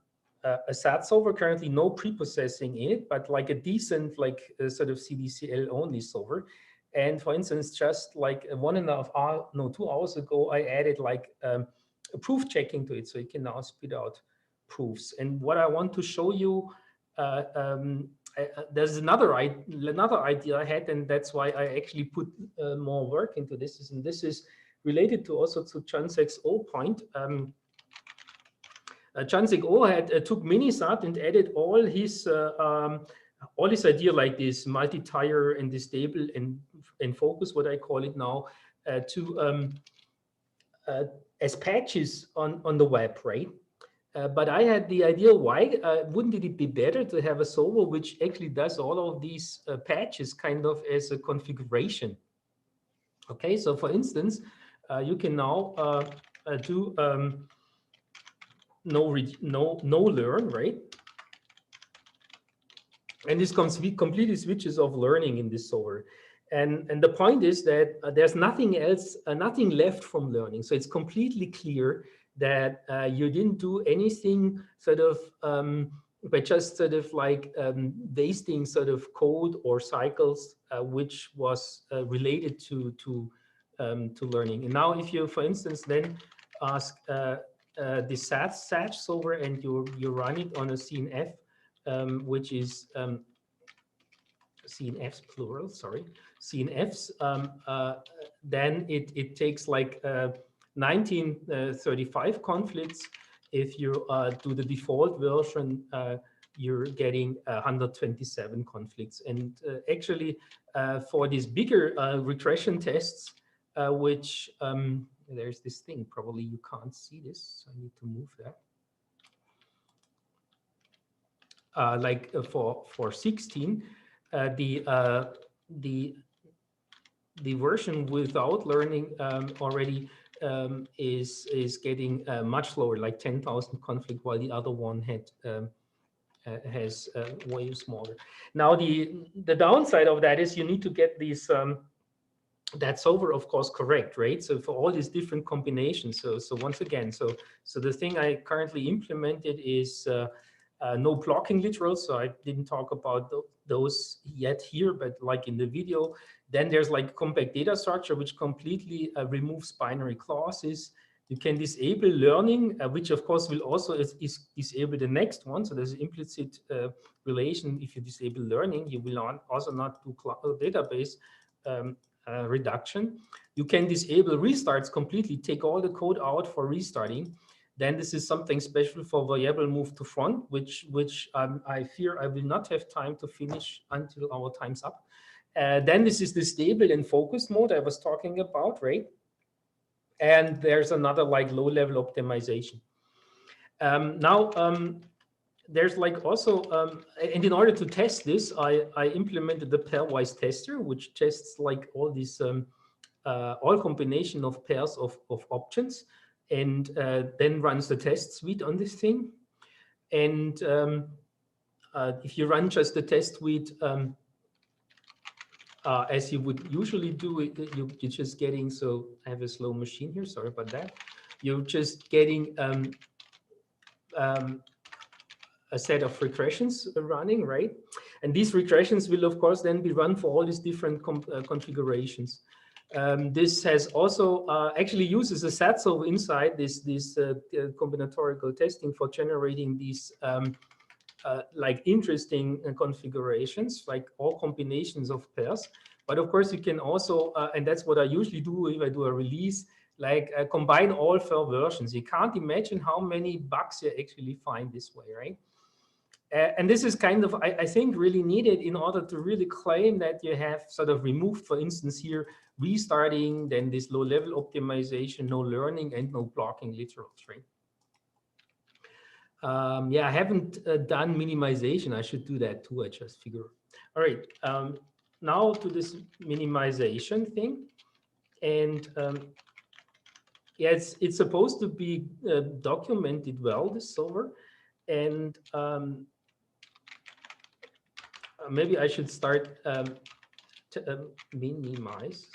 SAT solver, currently no pre-processing in it, but like a decent, like sort of CDCL only solver. And for instance, just like 1.5 hours, no, 2 hours ago, I added like a proof checking to it. So you can now spit out proofs. And what I want to show you, there's another idea I had, and that's why I actually put more work into this. And this is related to also to Chansek's old point. Chansek O took Minisat and added all his idea like this multi-tier and this stable and focus, what I call it now, as patches on the web, right? But I had the idea, why wouldn't it be better to have a solver which actually does all of these patches kind of as a configuration? Okay, so for instance, you can now do no learn, right? And this completely switches off learning in this solver. And the point is that there's nothing else, nothing left from learning. So it's completely clear that you didn't do anything sort of by just sort of like wasting sort of code or cycles which was related to learning. And now if you, for instance, then ask the SAT solver and you run it on a CNF, which is CNFs plural, sorry, CNFs, then it takes like 1935 conflicts. If you do the default version, you're getting 127 conflicts. And actually, for these bigger regression tests, which there's this thing, probably you can't see this, so I need to move that. Like for 16, the version without learning already is getting much lower, like 10,000 conflict, while the other one has way smaller. Now the downside of that is you need to get these that solver, of course, correct, right? So for all these different combinations. So once again, so the thing I currently implemented is no blocking literals. So I didn't talk about those yet here, but like in the video, then there's like compact data structure, which completely removes binary clauses. You can disable learning, which of course will also disable the next one. So there's an implicit relation. If you disable learning, you will also not do database reduction. You can disable restarts completely, take all the code out for restarting. Then this is something special for variable move to front, which I fear I will not have time to finish until our time's up. Then this is the stable and focused mode I was talking about, right? And there's another like low-level optimization. There's like also, and in order to test this, I implemented the pairwise tester, which tests like all these all combination of pairs of options, and then runs the test suite on this thing. And if you run just the test suite as you would usually do, you're just getting, so I have a slow machine here, sorry about that. You're just getting a set of regressions running, right? And these regressions will, of course, then be run for all these different configurations. This has also actually uses a SATSolve inside this combinatorial testing for generating these like interesting configurations, like all combinations of pairs. But of course, you can also, and that's what I usually do if I do a release, like combine all 4 versions. You can't imagine how many bugs you actually find this way, right? And this is kind of, I think, really needed in order to really claim that you have sort of removed, for instance, here, restarting, then this low-level optimization, no learning, and no blocking literals, right? Yeah, I haven't done minimization. I should do that too, I just figure. All right, now to this minimization thing. And yeah, it's supposed to be documented well, this solver. And maybe I should start to minimize.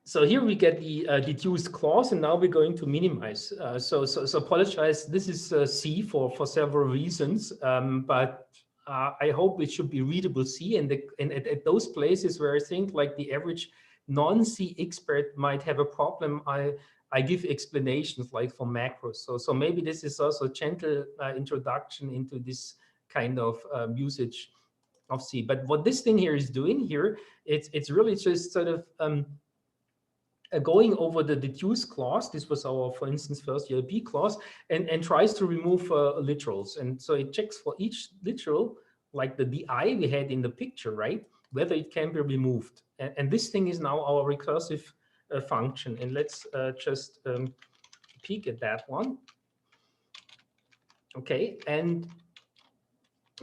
So here we get the deduced clause, and now we're going to minimize. So apologize. This is C for several reasons, but I hope it should be readable C. And at those places where I think like the average non-C expert might have a problem, I give explanations like for macros. So maybe this is also a gentle introduction into this kind of usage of C. But what this thing here is doing here, it's really just sort of going over the deduce clause. This was our, for instance, first ULP clause, and tries to remove literals. And so it checks for each literal, like the DI we had in the picture, right, whether it can be removed. And this thing is now our recursive function. And let's just peek at that one. Okay, and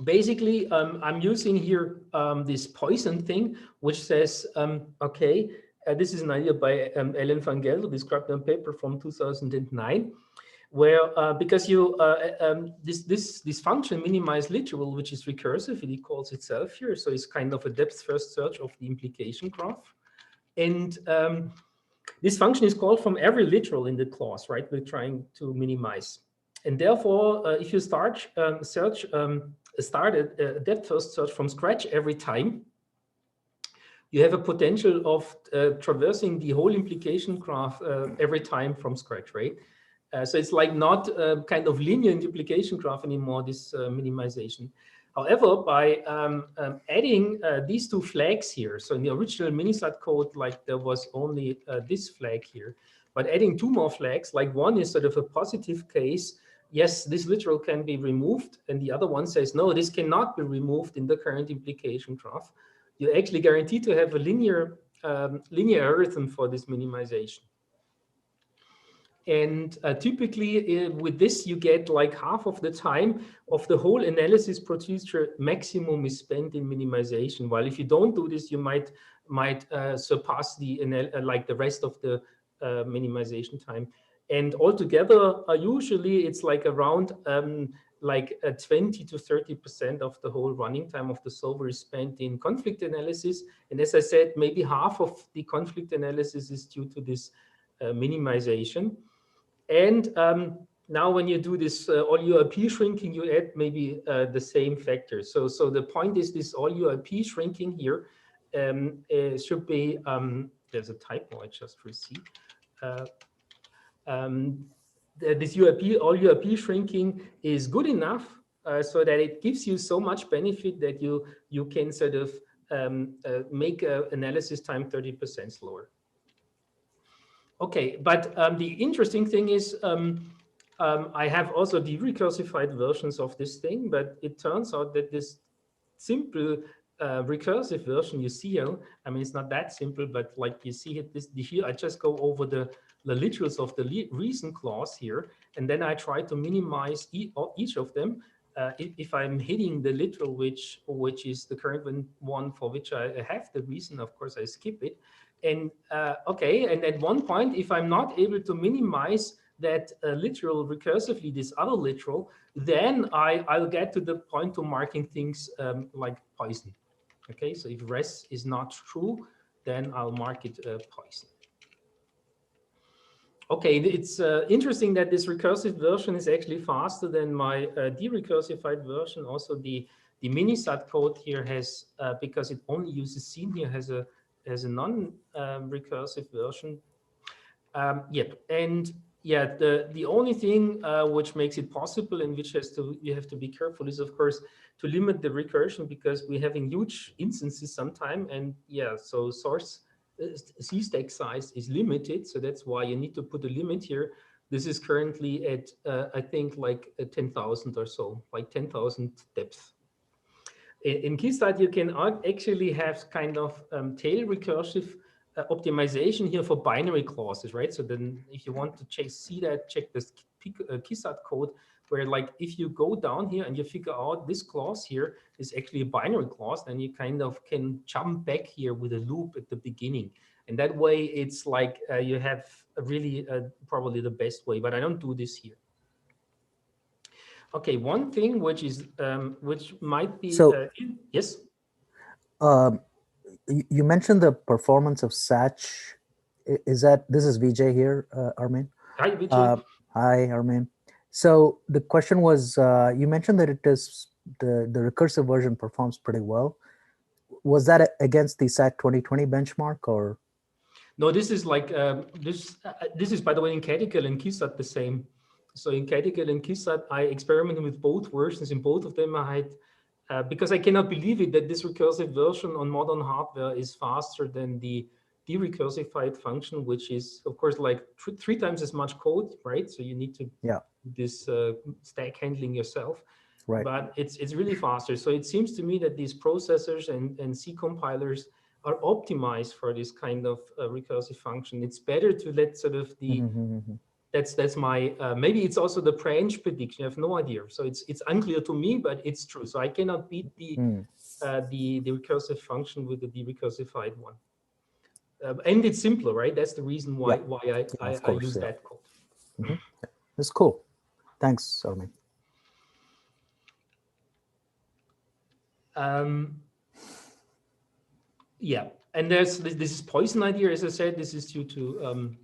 basically I'm using here this Poisson thing, which says, okay, this is an idea by Ellen van Gelder, described in a paper from 2009, where because you this function minimize literal, which is recursive, it calls itself here, so it's kind of a depth first search of the implication graph, and this function is called from every literal in the clause, right? We're trying to minimize, and therefore, if you start a depth first search from scratch every time, you have a potential of traversing the whole implication graph every time from scratch, right? So it's like not kind of linear implication graph anymore, this minimization. However, by adding these two flags here, so in the original Minisat code, like there was only this flag here, but adding two more flags, like one is sort of a positive case, yes, this literal can be removed, and the other one says, no, this cannot be removed in the current implication graph. You actually guarantee to have a linear algorithm for this minimization. And typically with this, you get like half of the time of the whole analysis procedure maximum is spent in minimization. While if you don't do this, you might surpass the like the rest of the minimization time. And altogether, usually it's like around like 20 to 30% of the whole running time of the solver is spent in conflict analysis. And as I said, maybe half of the conflict analysis is due to this minimization. And now when you do this all ULP shrinking, you add maybe the same factors. So the point is this all ULP shrinking here should be, there's a typo I just received. This all ULP shrinking is good enough so that it gives you so much benefit that you can sort of make analysis time 30% slower. Okay, but the interesting thing is I have also the recursified versions of this thing, but it turns out that this simple recursive version you see here, I mean, it's not that simple, but like you see it, here I just go over the literals of the reason clause here, and then I try to minimize each of them. If I'm hitting the literal, which is the current one for which I have the reason, of course I skip it. And okay, and at one point, if I'm not able to minimize that literal recursively, this other literal, then I'll get to the point of marking things like Poisson. Okay, so if res is not true, then I'll mark it Poisson. Okay, it's interesting that this recursive version is actually faster than my derecursified version. Also, the Minisat code here has, because it only uses scene here, has a non-recursive version. Yep, and yeah, the only thing which makes it possible and which you have to be careful is, of course, to limit the recursion, because we're having huge instances sometime, and yeah, so source C stack size is limited, so that's why you need to put a limit here This is currently at, I think, like 10,000 or so, like 10,000 depth. In KeyStat, you can actually have kind of tail recursive optimization here for binary clauses, right? So then if you want to see that, check this KeyStat code, where like if you go down here and you figure out this clause here is actually a binary clause, then you kind of can jump back here with a loop at the beginning. And that way it's like you have really probably the best way, but I don't do this here. Okay, one thing which is which might be yes. You mentioned the performance of SATS. Is that, this is Vijay here, Armin? Hi, Vijay. Hi, Armin. So the question was, you mentioned that it is the recursive version performs pretty well. Was that against the SAT 2020 benchmark, or? No, this is like this is, by the way, in Kepler and KeyStat the same. So in Kepler and KeyStat, I experimented with both versions. In both of them, I had because I cannot believe it that this recursive version on modern hardware is faster than the derecursified function, which is of course like three times as much code, right? So you need to do this stack handling yourself. Right. But it's really faster. So it seems to me that these processors and C compilers are optimized for this kind of recursive function. It's better to let sort of the that's my maybe it's also the branch prediction. I have no idea. So it's unclear to me, but it's true. So I cannot beat the recursive function with the derecursified one. And it's simpler, right? That's the reason why I use that code. That's cool. Thanks, Armin. Yeah, and there's this is Poisson idea, as I said. This is due to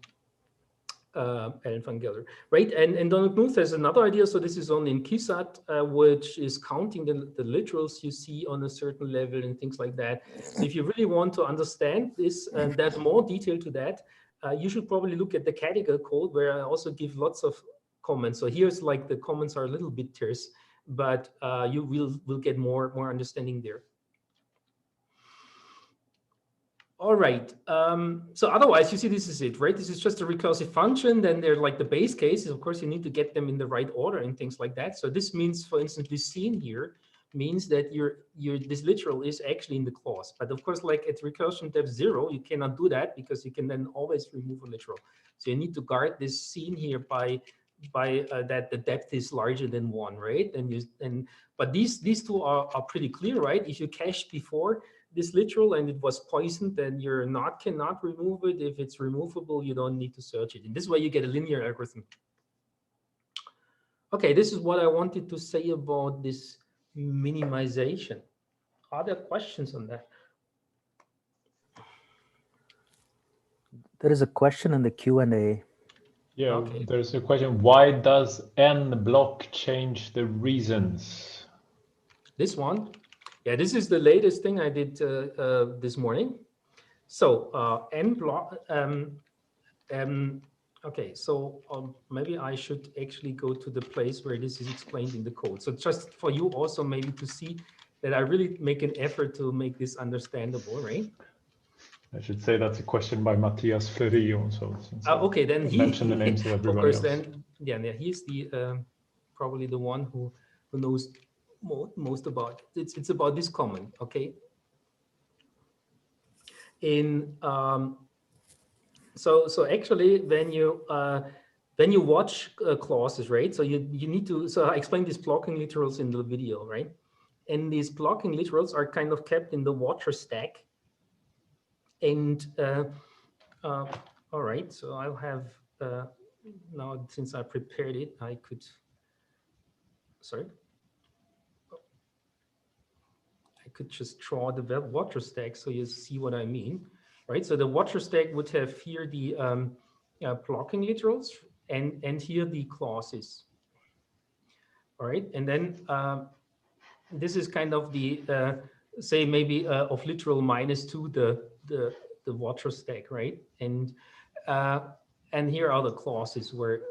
Alan van Gelder, right? And Donald Knuth has another idea. So this is only in KeyStat, which is counting the literals you see on a certain level and things like that. So if you really want to understand this, and there's more detail to that, you should probably look at the category code, where I also give lots of comments. So here's like the comments are a little bit terse, but you will get more understanding there. All right. So otherwise, you see, this is it, right? This is just a recursive function. Then they're like the base cases. Of course, you need to get them in the right order and things like that. So this means, for instance, this scene here means that this literal is actually in the clause. But of course, like at recursion depth 0, you cannot do that because you can then always remove a literal. So you need to guard this scene here by that the depth is larger than 1, right? But these two are pretty clear, right? If you cached before this literal and it was poisoned, then you cannot remove it. If it's removable, you don't need to search it. And this way you get a linear algorithm. Okay, this is what I wanted to say about this minimization. Are there questions on that? There is a question in the Q&A. Yeah, okay. There's a question. Why does n block change the reasons? This one? Yeah, this is the latest thing I did this morning. So n block. Okay, so maybe I should actually go to the place where this is explained in the code. So just for you also maybe to see that I really make an effort to make this understandable, right? I should say that's a question by Matthias Fleury. So okay, then he mention the names of everybody of course, else. then yeah, he's the probably the one who knows most about it. It's about this comment, okay? In so actually when you watch clauses, right? So you need to. So I explained these blocking literals in the video, right? And these blocking literals are kind of kept in the watcher stack. And all right, so I'll have now, since I prepared it, I could. Sorry. I could just draw the watcher stack so you see what I mean, right? So the watcher stack would have here the blocking literals and here the clauses. All right, and then this is kind of the say maybe of literal -2 the watcher stack, right? And here are the clauses where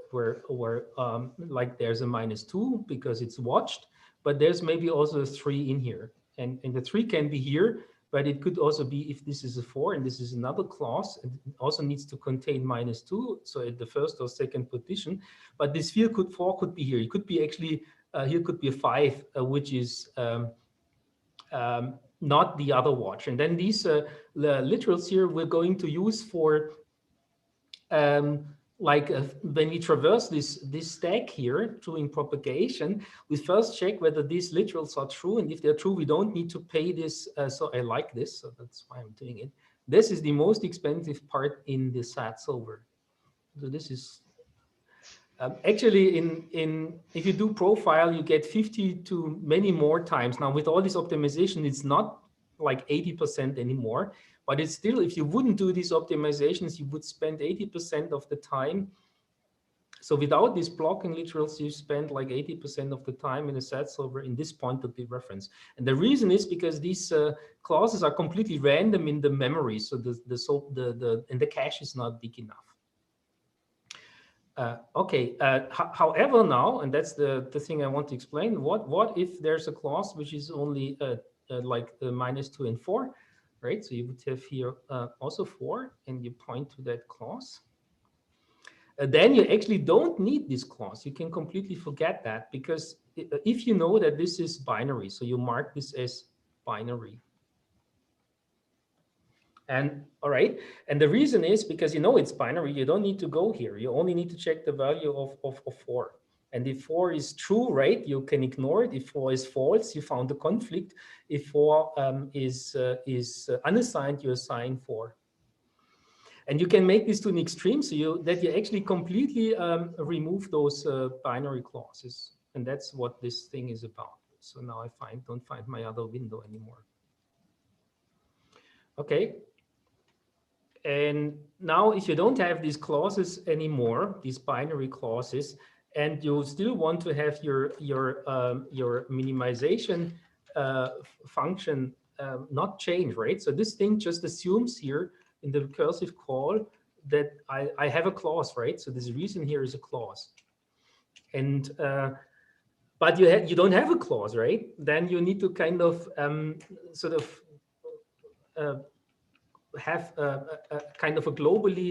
like there's a -2 because it's watched, but there's maybe also a 3 in here. And the 3 can be here, but it could also be if this is a 4 and this is another clause, and it also needs to contain -2, so at the first or second position. But this field 4 could be here. It could be actually, here could be a 5, which is not the other watch. And then these literals here we're going to use for when we traverse this stack here doing propagation, we first check whether these literals are true, and if they're true, we don't need to pay this. So I like this, so that's why I'm doing it. This is the most expensive part in the SATSolver. So this is actually if you do profile, you get 50 to many more times. Now with all this optimization, it's not like 80% anymore. But it's still, if you wouldn't do these optimizations, you would spend 80% of the time. So without these blocking literals, you spend like 80% of the time in a SATSolver in this point of the reference. And the reason is because these clauses are completely random in the memory. So the cache is not big enough. However, now, and that's the thing I want to explain, what if there's a clause which is only like -2 and 4? Right, so you would have here also 4, and you point to that clause. Then you actually don't need this clause. You can completely forget that, because if you know that this is binary, so you mark this as binary. And all right, and the reason is because you know it's binary, you don't need to go here. You only need to check the value of 4. And if 4 is true, right, you can ignore it. If 4 is false, you found a conflict. If 4 is unassigned, you assign 4. And you can make this to an extreme, so that you actually completely remove those binary clauses. And that's what this thing is about. So now I don't find my other window anymore. Okay. And now if you don't have these clauses anymore, these binary clauses, and you still want to have your minimization function not change, right? So this thing just assumes here in the recursive call that I have a clause, right? So this reason here is a clause. And but you don't have a clause, right? Then you need to kind of have a kind of a globally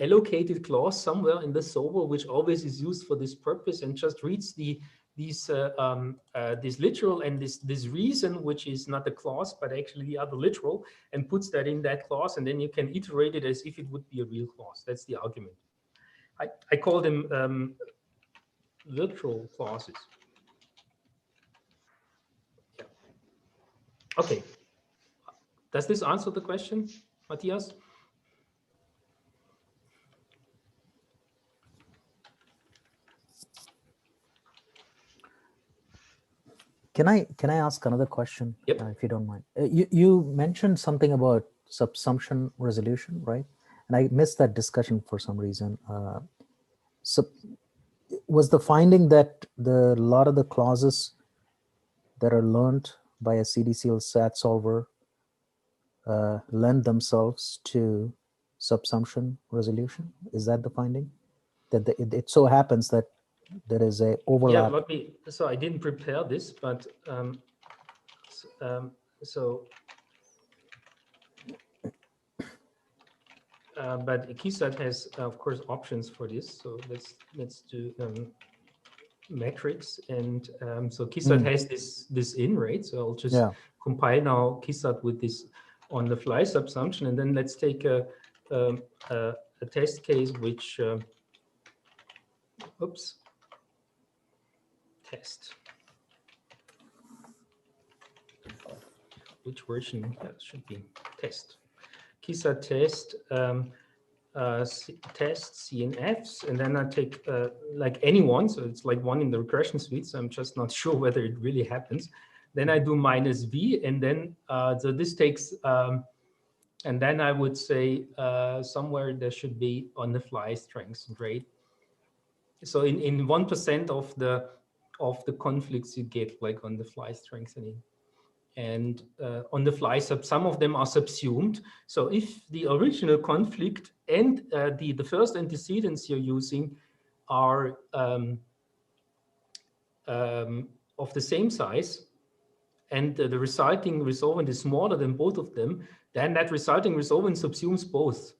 allocated clause somewhere in the solver, which always is used for this purpose, and just reads this literal and this reason, which is not a clause but actually the other literal, and puts that in that clause, and then you can iterate it as if it would be a real clause. That's the argument. I call them literal clauses. Yeah. Okay. Does this answer the question, Matthias? Can I ask another question, yep. If you don't mind? You mentioned something about subsumption resolution, right? And I missed that discussion for some reason. So was the finding that a lot of the clauses that are learned by a CDCL SATSolver lend themselves to subsumption resolution? Is that the finding? That it so happens that there is a overlap. Yeah, so I didn't prepare this, but but KeySat has, of course, options for this. So let's do metrics, and so KeySat has this in, right? So I'll just compile now KeySat with this on the fly subsumption, and then let's take a test case which test. Which version should be test? KeySat test test CNFs, and then I take like any one, so it's like one in the regression suite, so I'm just not sure whether it really happens. Then I do -v, and then so this takes and then I would say somewhere there should be on the fly strengths, right? So in 1% of the conflicts you get like on the fly strengthening, and on the fly some of them are subsumed. So if the original conflict and the first antecedents you're using are of the same size, and the resulting resolvent is smaller than both of them, then that resulting resolvent subsumes both.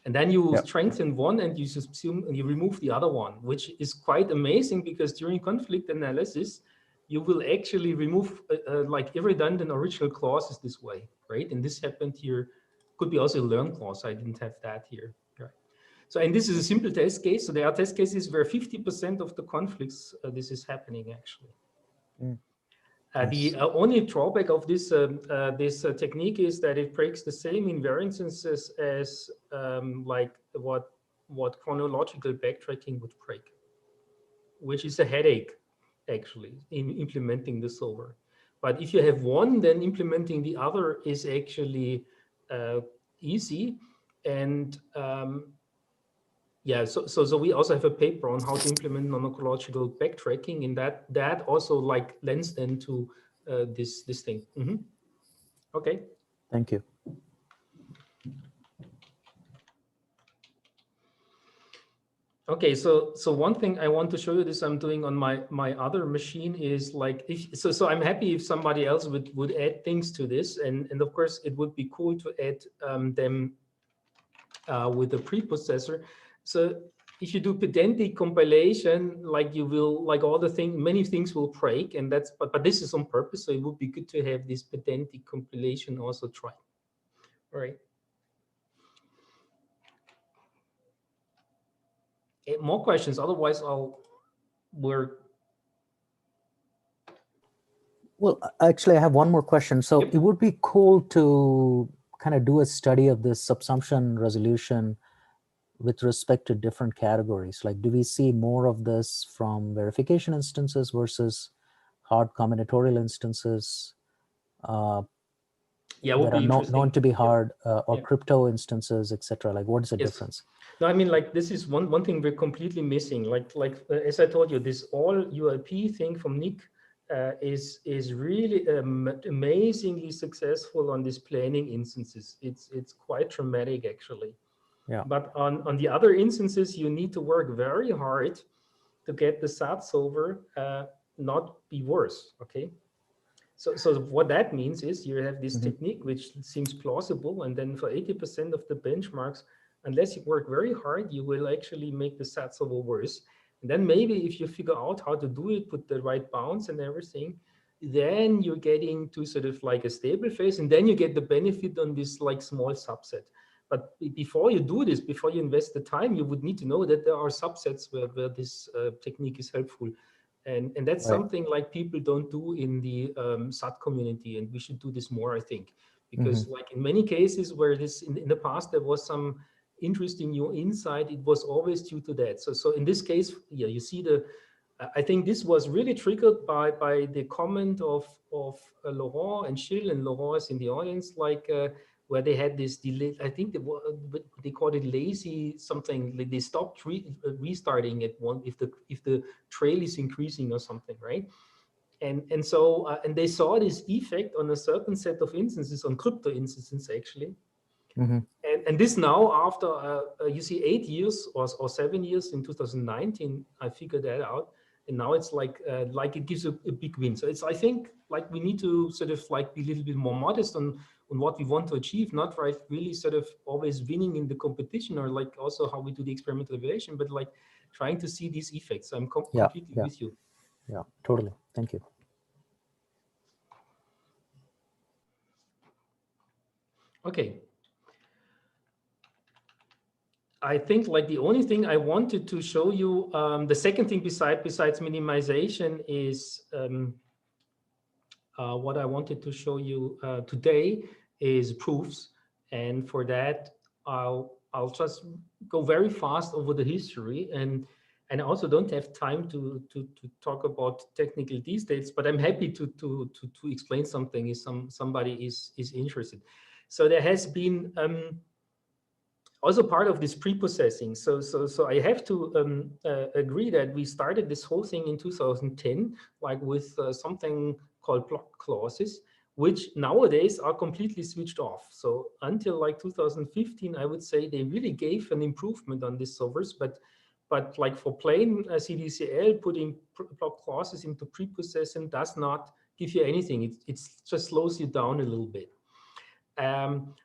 And then you strengthen one and you subsume and you remove the other one, which is quite amazing, because during conflict analysis, you will actually remove like irredundant original clauses this way, right? And this happened here. Could be also a learn clause. I didn't have that here. Right. So, and this is a simple test case. So there are test cases where 50% of the conflicts, this is happening actually. The only drawback of this technique is that it breaks the same invariances as like what chronological backtracking would break, which is a headache actually in implementing the solver. But if you have one, then implementing the other is actually easy. And yeah, so we also have a paper on how to implement non-chronological backtracking, and that also like lends then to this thing. Okay. Thank you. Okay, so one thing I want to show you, this I'm doing on my other machine, is like so I'm happy if somebody else would add things to this, and of course it would be cool to add them with a preprocessor. So if you do pedantic compilation, like you will, like all the things, many things will break, and that's but this is on purpose, so it would be good to have this pedantic compilation also try. All right. More questions? Otherwise, Well, actually, I have one more question. So it would be cool to kind of do a study of this subsumption resolution with respect to different categories. Like, do we see more of this from verification instances versus hard combinatorial instances that are known to be hard, or crypto instances, etc.? Like, what is the difference? No, I mean, like, this is one thing we're completely missing. Like as I told you, this all UIP thing from Nick is really amazingly successful on these planning instances. It's quite dramatic actually. Yeah. But on the other instances, you need to work very hard to get the SAT solver not be worse. Okay. So what that means is you have this technique which seems plausible, and then for 80% of the benchmarks, unless you work very hard, you will actually make the SAT solver worse. And then maybe if you figure out how to do it, put the right bounds and everything, then you're getting to sort of like a stable phase, and then you get the benefit on this like small subset. But before you do this, before you invest the time, you would need to know that there are subsets where this technique is helpful. And that's something like people don't do in the SAT community, and we should do this more, I think, because like in many cases where this in the past there was some interesting new insight, it was always due to that. So in this case, yeah, you see I think this was really triggered by the comment of Laurent and Gilles, and Laurent is in the audience, like where they had this delay. I think they called it lazy something. Like they stopped restarting at one if the trail is increasing or something, right? And so and they saw this effect on a certain set of instances, on crypto instances actually. And this now after you see 8 years or 7 years, in 2019 I figured that out, and now it's like it gives a big win. So it's, I think, like we need to sort of like be a little bit more modest on what we want to achieve, not really sort of always winning in the competition, or like also how we do the experimental evaluation, but like trying to see these effects. I'm completely with you. Yeah, totally. Thank you. Okay. I think like the only thing I wanted to show you, the second thing besides minimization is what I wanted to show you today is proofs. And for that, I'll just go very fast over the history, and I also don't have time to talk about technical details, but I'm happy to explain something if somebody is interested. So there has been also part of this pre-processing. So I have to agree that we started this whole thing in 2010, like with something called block clauses, which nowadays are completely switched off. So until like 2015, I would say they really gave an improvement on these solvers, but like for plain CDCL, putting block clauses into pre-processing does not give you anything. It just slows you down a little bit.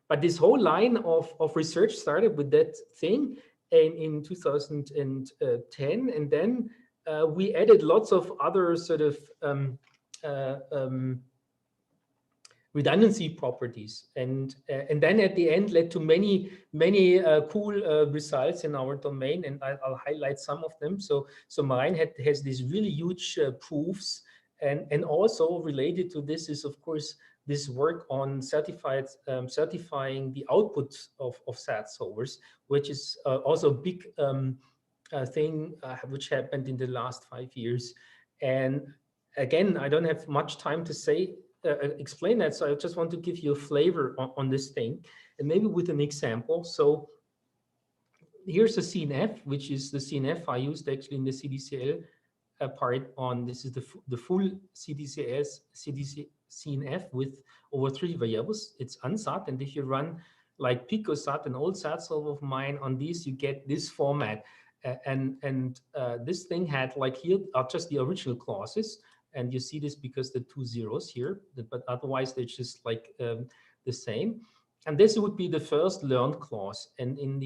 But this whole line of research started with that thing in 2010, and then we added lots of other sort of redundancy properties, and then at the end led to many cool results in our domain, and I'll highlight some of them. So mine has these really huge proofs, and also related to this is, of course, this work on certifying the output of SAT solvers, which is also a big thing which happened in the last 5 years. And again, I don't have much time to say explain that, so I just want to give you a flavor on this thing, and maybe with an example. So here's a CNF, which is the CNF I used actually in the CDCL part on. This is the full CNF with over 3 variables. It's unsat, and if you run like picosat, an old SAT solver of mine, on these, you get this format. This thing had, like, here are just the original clauses, and you see this because the 2 zeros here, but otherwise they're just like the same. And this would be the first learned clause. And in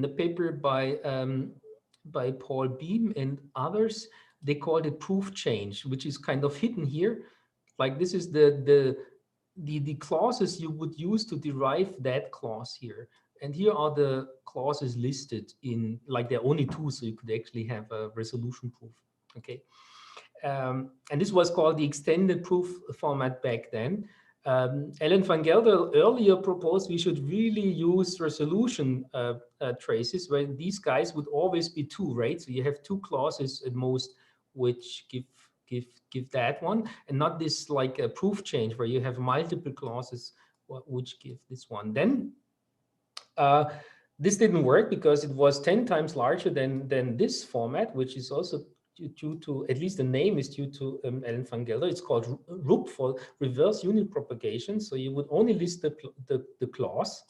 the paper by Paul Beam and others, they called it proof change, which is kind of hidden here. Like, this is the clauses you would use to derive that clause here. And here are the clauses listed in, like, there are only 2, so you could actually have a resolution proof. Okay. And this was called the extended proof format back then. Ellen van Gelder earlier proposed we should really use resolution traces, where these guys would always be 2, right? So you have 2 clauses at most, which give that one, and not this like a proof change where you have multiple clauses which give this one. Then this didn't work because it was 10 times larger than this format, which is also due to, at least the name is due to Ellen van Gelder. It's called RUP, for reverse unit propagation. So you would only list the clause,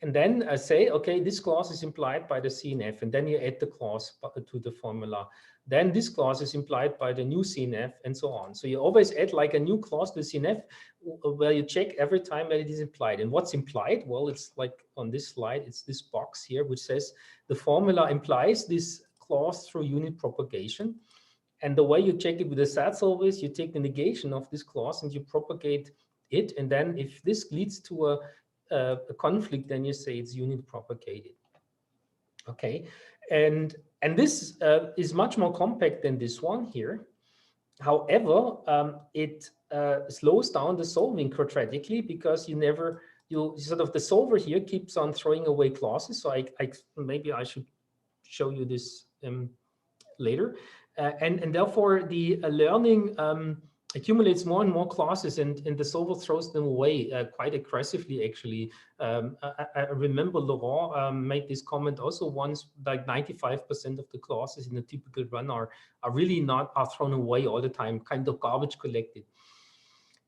and then say, okay, this clause is implied by the CNF, and then you add the clause to the formula. Then this clause is implied by the new CNF, and so on. So you always add like a new clause to the CNF, where you check every time that it is implied. And what's implied? Well, it's like on this slide, it's this box here, which says the formula implies this clause through unit propagation. And the way you check it with the SAT solver is you take the negation of this clause and you propagate it. And then if this leads to a conflict, then you say it's unit propagated. Okay, and this is much more compact than this one here. However, it slows down the solving quadratically, because you sort of, the solver here keeps on throwing away clauses. So maybe I should show you this later, and therefore the learning accumulates more and more clauses, and the solver throws them away quite aggressively, actually. I remember Laurent made this comment also once, like 95% of the clauses in a typical run are really are thrown away all the time, kind of garbage collected.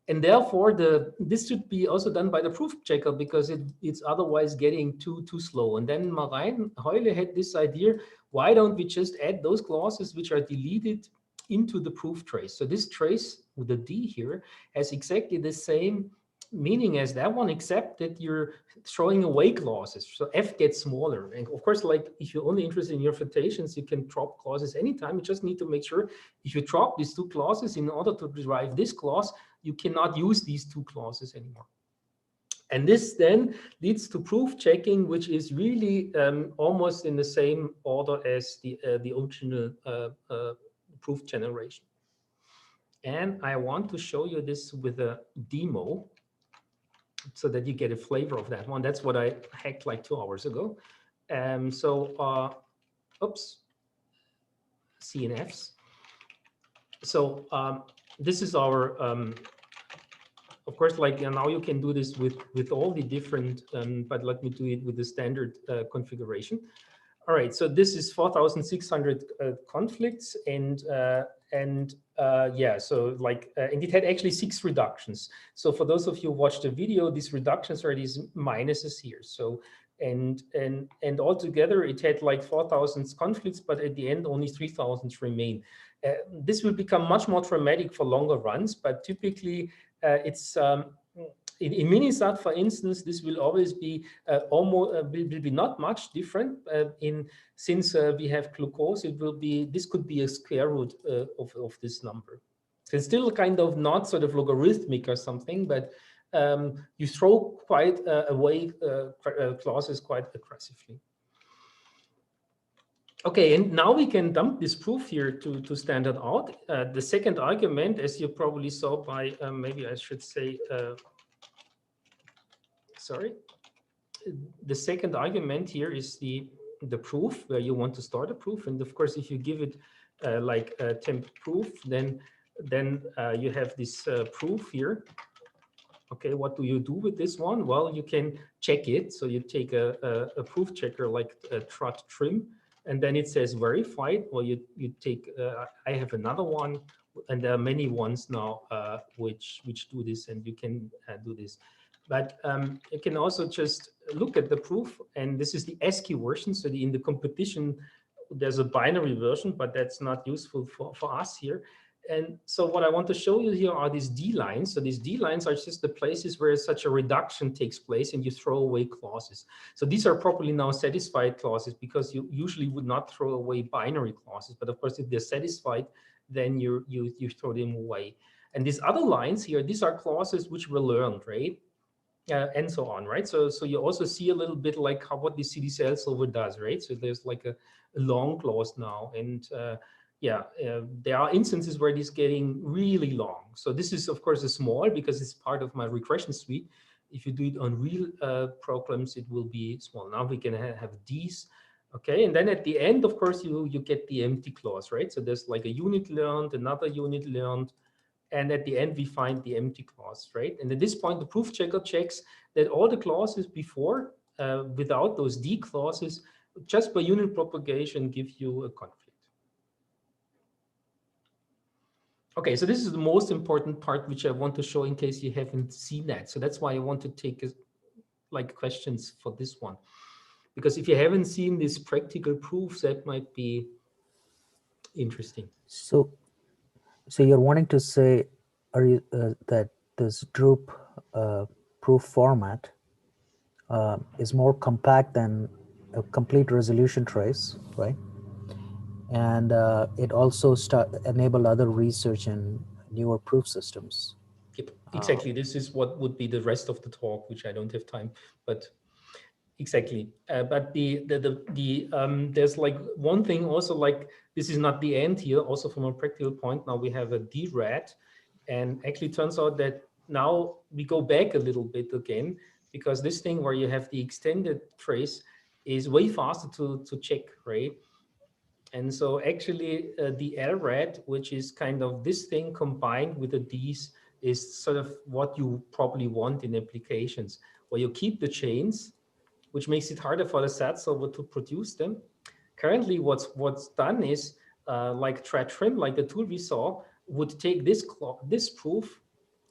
And therefore, this should be also done by the proof checker, because it's otherwise getting too slow. And then Marijn Heule had this idea: why don't we just add those clauses which are deleted into the proof trace? So this trace with the D here has exactly the same meaning as that one, except that you're throwing away clauses. So F gets smaller. And of course, like, if you're only interested in your notations, you can drop clauses anytime. You just need to make sure if you drop these 2 clauses in order to derive this clause, you cannot use these 2 clauses anymore. And this then leads to proof checking, which is really almost in the same order as the original proof generation. And I want to show you this with a demo, so that you get a flavor of that one. That's what I hacked like 2 hours ago. Oops, CNFs. So this is our, of course, like, now you can do this with all the different, but let me do it with the standard configuration. All right, so this is 4,600 conflicts, and yeah, so like, and it had actually 6 reductions. So for those of you who watched the video, these reductions are these minuses here. So and altogether it had like 4,000 conflicts, but at the end only 3,000 remain. This will become much more dramatic for longer runs, but typically it's in Minisat, for instance, this will always be almost will be not much different. Since we have glucose, this could be a square root of this number. So it's still kind of not sort of logarithmic or something, but you throw quite away clauses quite aggressively. Okay, and now we can dump this proof here to standard out. The second argument, as you probably saw by, maybe I should say, sorry. The second argument here is the proof, where you want to start a proof. And of course, if you give it like a temp proof, then you have this proof here. Okay, what do you do with this one? Well, you can check it. So you take a proof checker like trot trim, and then it says verified. Or you take, I have another one, and there are many ones now which do this, and you can do this. But you can also just look at the proof, and this is the ASCII version. So in the competition, there's a binary version, but that's not useful for us here. And so what I want to show you here are these D lines. So these D lines are just the places where such a reduction takes place and you throw away clauses. So these are properly now satisfied clauses, because you usually would not throw away binary clauses. But of course, if they're satisfied, then you throw them away. And these other lines here, these are clauses which were learned, right? And so on, right? So you also see a little bit like what the CDCL solver does, right? So there's like a long clause now, and there are instances where it is getting really long. So this is, of course, a small, because it's part of my regression suite. If you do it on real programs, it will be small. Now we can have these, okay? And then at the end, of course, you get the empty clause, right? So there's like a unit learned, another unit learned, and at the end, we find the empty clause, right? And at this point, the proof checker checks that all the clauses before, without those D clauses, just by unit propagation, give you a conflict. Okay, so this is the most important part, which I want to show in case you haven't seen that. So that's why I want to take like questions for this one, because if you haven't seen these practical proofs, that might be interesting. So you're wanting to say, that this Drup proof format is more compact than a complete resolution trace, right? And it also enabled other research in newer proof systems. Yep, exactly. This is what would be the rest of the talk, which I don't have time, but exactly. But there's like one thing also, like this is not the end here. Also from a practical point, now we have a DRAD, and actually turns out that now we go back a little bit again, because this thing where you have the extended trace is way faster to check, right? And so actually the LRAD, which is kind of this thing combined with the Ds, is sort of what you probably want in applications, where you keep the chains, which makes it harder for the SAT solver to produce them. Currently, what's done is like trim, like the tool we saw, would take this proof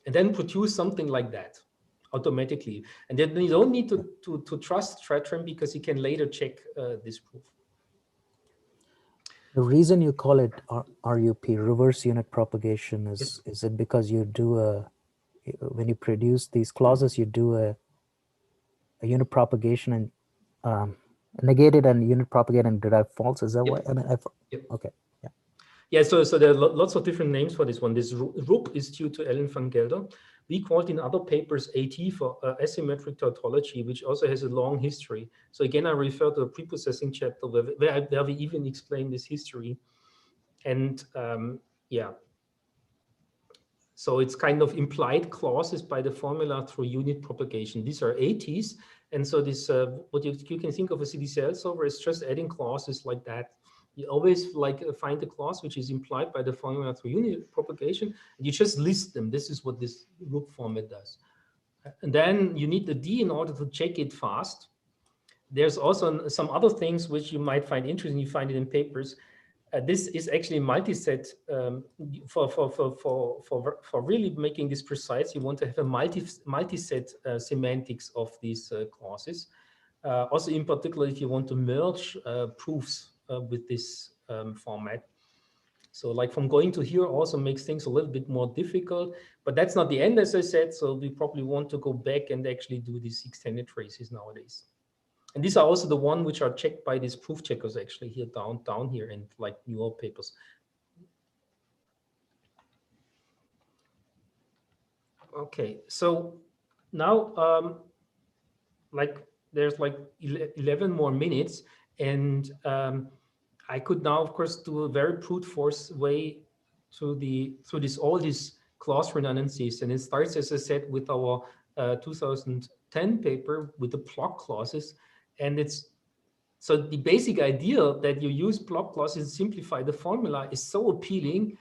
and then produce something like that automatically. And then you don't need to trust trim, because you can later check this proof. The reason you call it RUP, reverse unit propagation, is it because you do when you produce these clauses, you do a unit propagation and negate it and unit propagate and derive false? Is that why? I mean, okay. Yeah. Yeah, so there are lots of different names for this one. This RUP is due to Ellen van Gelder. We called in other papers AT for asymmetric tautology, which also has a long history. So again, I refer to the preprocessing chapter where we even explain this history. And so it's kind of implied clauses by the formula through unit propagation. These are ATs. And so this, what you can think of a CDCL solver is just adding clauses like that. You always find a clause which is implied by the formula through unit propagation, and you just list them. This is what this RUP format does. And then you need the D in order to check it fast. There's also some other things which you might find interesting. You find it in papers. This is actually multi-set. For really making this precise, you want to have a multi-set semantics of these clauses. Also, in particular, if you want to merge proofs with this format. So like from going to here also makes things a little bit more difficult, but that's not the end, as I said. So we probably want to go back and actually do these extended traces nowadays. And these are also the one which are checked by these proof checkers actually here down here and like newer papers. Okay, so now like there's like 11 more minutes, and I could now, of course, do a very brute force way through all these clause redundancies, and it starts, as I said, with our 2010 paper with the block clauses, and it's so the basic idea that you use block clauses to simplify the formula is so appealing,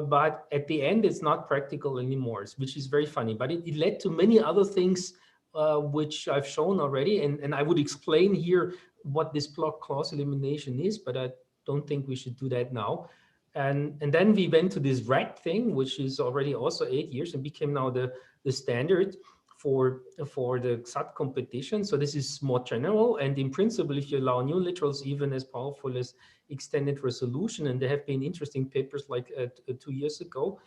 but at the end it's not practical anymore, which is very funny. But it led to many other things which I've shown already, and I would explain here what this block clause elimination is, but I don't think we should do that now. And then we went to this RAC thing, which is already also 8 years and became now the standard for the SAT competition. So this is more general, and in principle, if you allow new literals even as powerful as extended resolution, and there have been interesting papers like 2 years ago.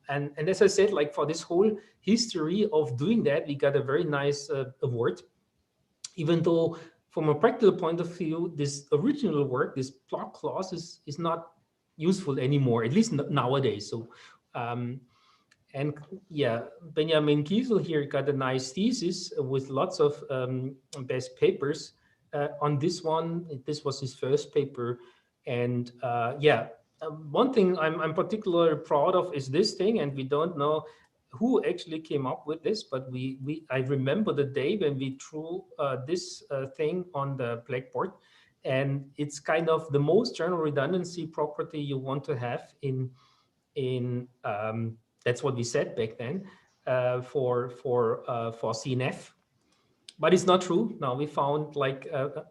And as I said, like for this whole history of doing that, we got a very nice award, even though from a practical point of view, this original work, this block clause is not useful anymore, at least nowadays. So and yeah, Benjamin Kiesel here got a nice thesis with lots of best papers on this one. This was his first paper. And yeah, one thing I'm particularly proud of is this thing, and we don't know who actually came up with this, but I remember the day when we drew this thing on the blackboard, and it's kind of the most general redundancy property you want to have in that's what we said back then for CNF, but it's not true. Now we found like a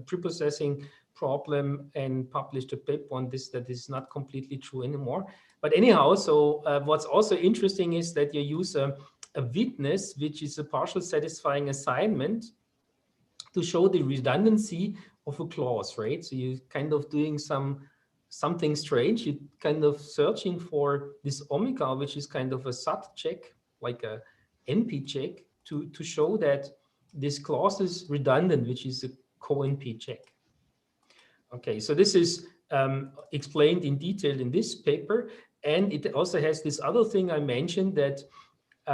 preprocessing problem and published a paper on this that is not completely true anymore. But anyhow, so what's also interesting is that you use a witness, which is a partial satisfying assignment, to show the redundancy of a clause, right? So you're kind of doing something strange. You're kind of searching for this omega, which is kind of a SAT check, like a NP check, to show that this clause is redundant, which is a co-NP check. Okay, so this is explained in detail in this paper, and it also has this other thing I mentioned that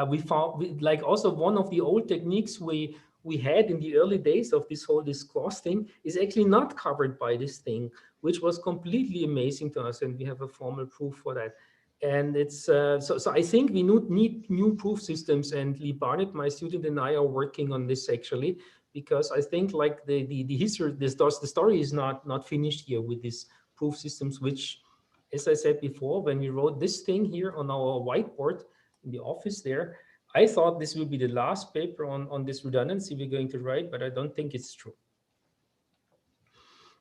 we found, like also one of the old techniques we had in the early days of this clause thing is actually not covered by this thing, which was completely amazing to us, and we have a formal proof for that. And it's so I think we need new proof systems, and Lee Barnett, my student, and I are working on this actually, because I think like the history, the story is not finished here with these proof systems, which, as I said before, when we wrote this thing here on our whiteboard in the office there, I thought this will be the last paper on this redundancy we're going to write, but I don't think it's true.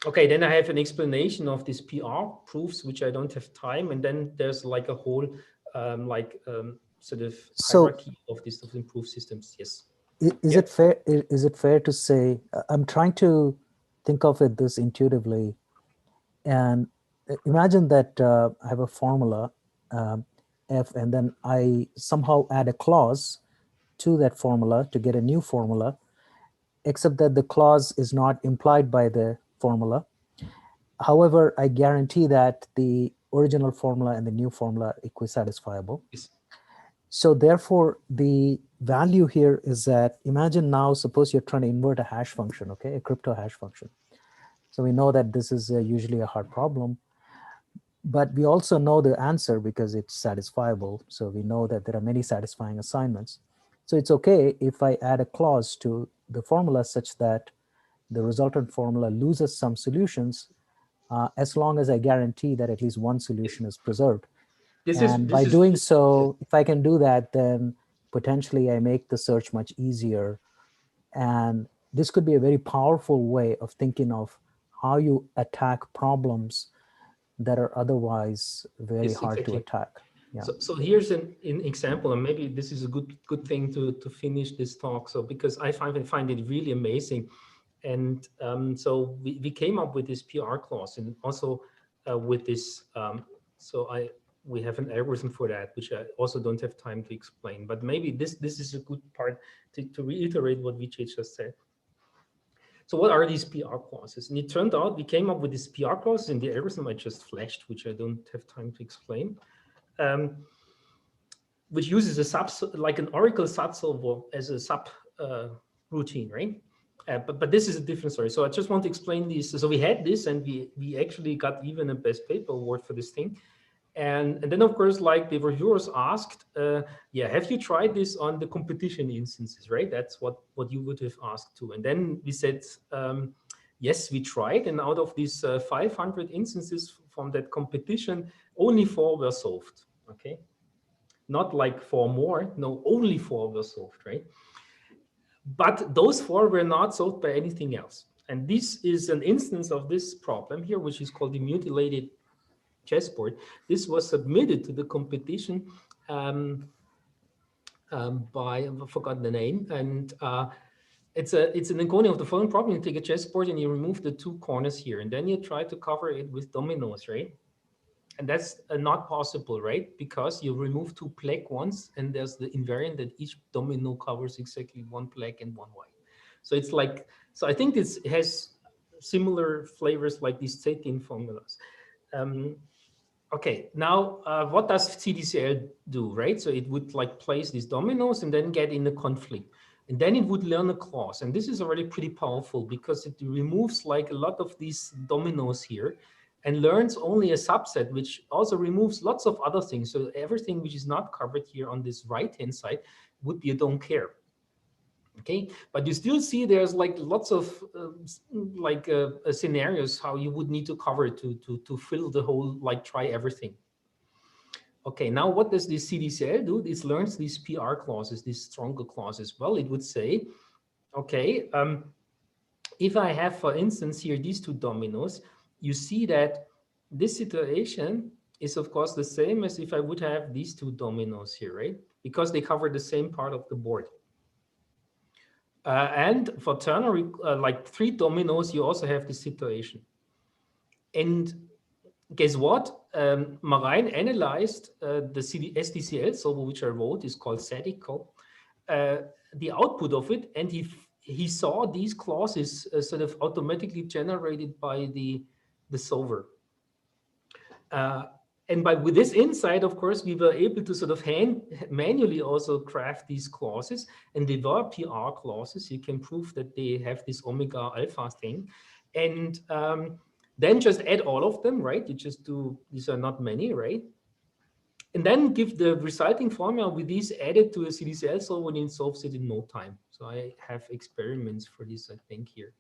Okay, then I have an explanation of these PR proofs, which I don't have time, and then there's like a whole sort of hierarchy of these proof systems. Yes. Is it fair? Is it fair to say? I'm trying to think of it this intuitively, and imagine that I have a formula F, and then I somehow add a clause to that formula to get a new formula, except that the clause is not implied by the formula. However, I guarantee that the original formula and the new formula are equisatisfiable. Yes. So therefore, the value here is that, imagine now, suppose you're trying to invert a hash function, okay, a crypto hash function. So we know that this is usually a hard problem, but we also know the answer because it's satisfiable. So we know that there are many satisfying assignments. So it's okay if I add a clause to the formula such that the resultant formula loses some solutions, as long as I guarantee that at least one solution is preserved. By doing so, if I can do that, then potentially I make the search much easier. And this could be a very powerful way of thinking of how you attack problems that are otherwise very hard to attack. Yeah. So here's an example, and maybe this is a good thing to finish this talk. So because I find it really amazing. And so we came up with this PR clause, and also with this. We have an algorithm for that, which I also don't have time to explain. But maybe this is a good part to reiterate what Vijay just said. So what are these PR clauses? And it turned out we came up with these PR clauses in the algorithm I just flashed, which I don't have time to explain, which uses like an Oracle SATSolver as a sub routine, right? But this is a different story. So I just want to explain this. So we had this, and we actually got even a best paper award for this thing. And then, of course, like the reviewers asked, yeah, have you tried this on the competition instances, right? That's what you would have asked too. And then we said, yes, we tried. And out of these 500 instances from that competition, only 4 were solved, okay? Not like 4 more, no, only 4 were solved, right? But those 4 were not solved by anything else. And this is an instance of this problem here, which is called the mutilated chessboard. This was submitted to the competition by, I forgot the name, and it's an encoding of the following problem. You take a chessboard and you remove the 2 corners here, and then you try to cover it with dominoes, right? And that's not possible, right? Because you remove 2 black ones, and there's the invariant that each domino covers exactly 1 black and 1 white. So it's like, so I think this has similar flavors like these Zetin formulas. Okay, now what does CDCL do, right? So it would like place these dominoes and then get in a conflict. And then it would learn a clause. And this is already pretty powerful because it removes like a lot of these dominoes here and learns only a subset, which also removes lots of other things. So everything which is not covered here on this right-hand side would be a don't care. Okay, but you still see there's like lots of scenarios how you would need to cover to fill the whole, like try everything. Okay, now what does this CDCL do? This learns these PR clauses, these stronger clauses. Well, it would say, okay, if I have, for instance, here these 2 dominoes, you see that this situation is of course the same as if I would have these 2 dominoes here, right? Because they cover the same part of the board. And for ternary, like 3 dominoes, you also have this situation. And guess what? Marijn analyzed the SDCL solver, which I wrote, is called Satico, the output of it, and he saw these clauses sort of automatically generated by the solver. And with this insight, of course, we were able to sort of manually also craft these clauses, and they were PR clauses. You can prove that they have this omega alpha thing, and then just add all of them, right? You just do, these are not many, right? And then give the resulting formula with these added to a CDCL solver, and it solves it in no time. So I have experiments for this, I think, here.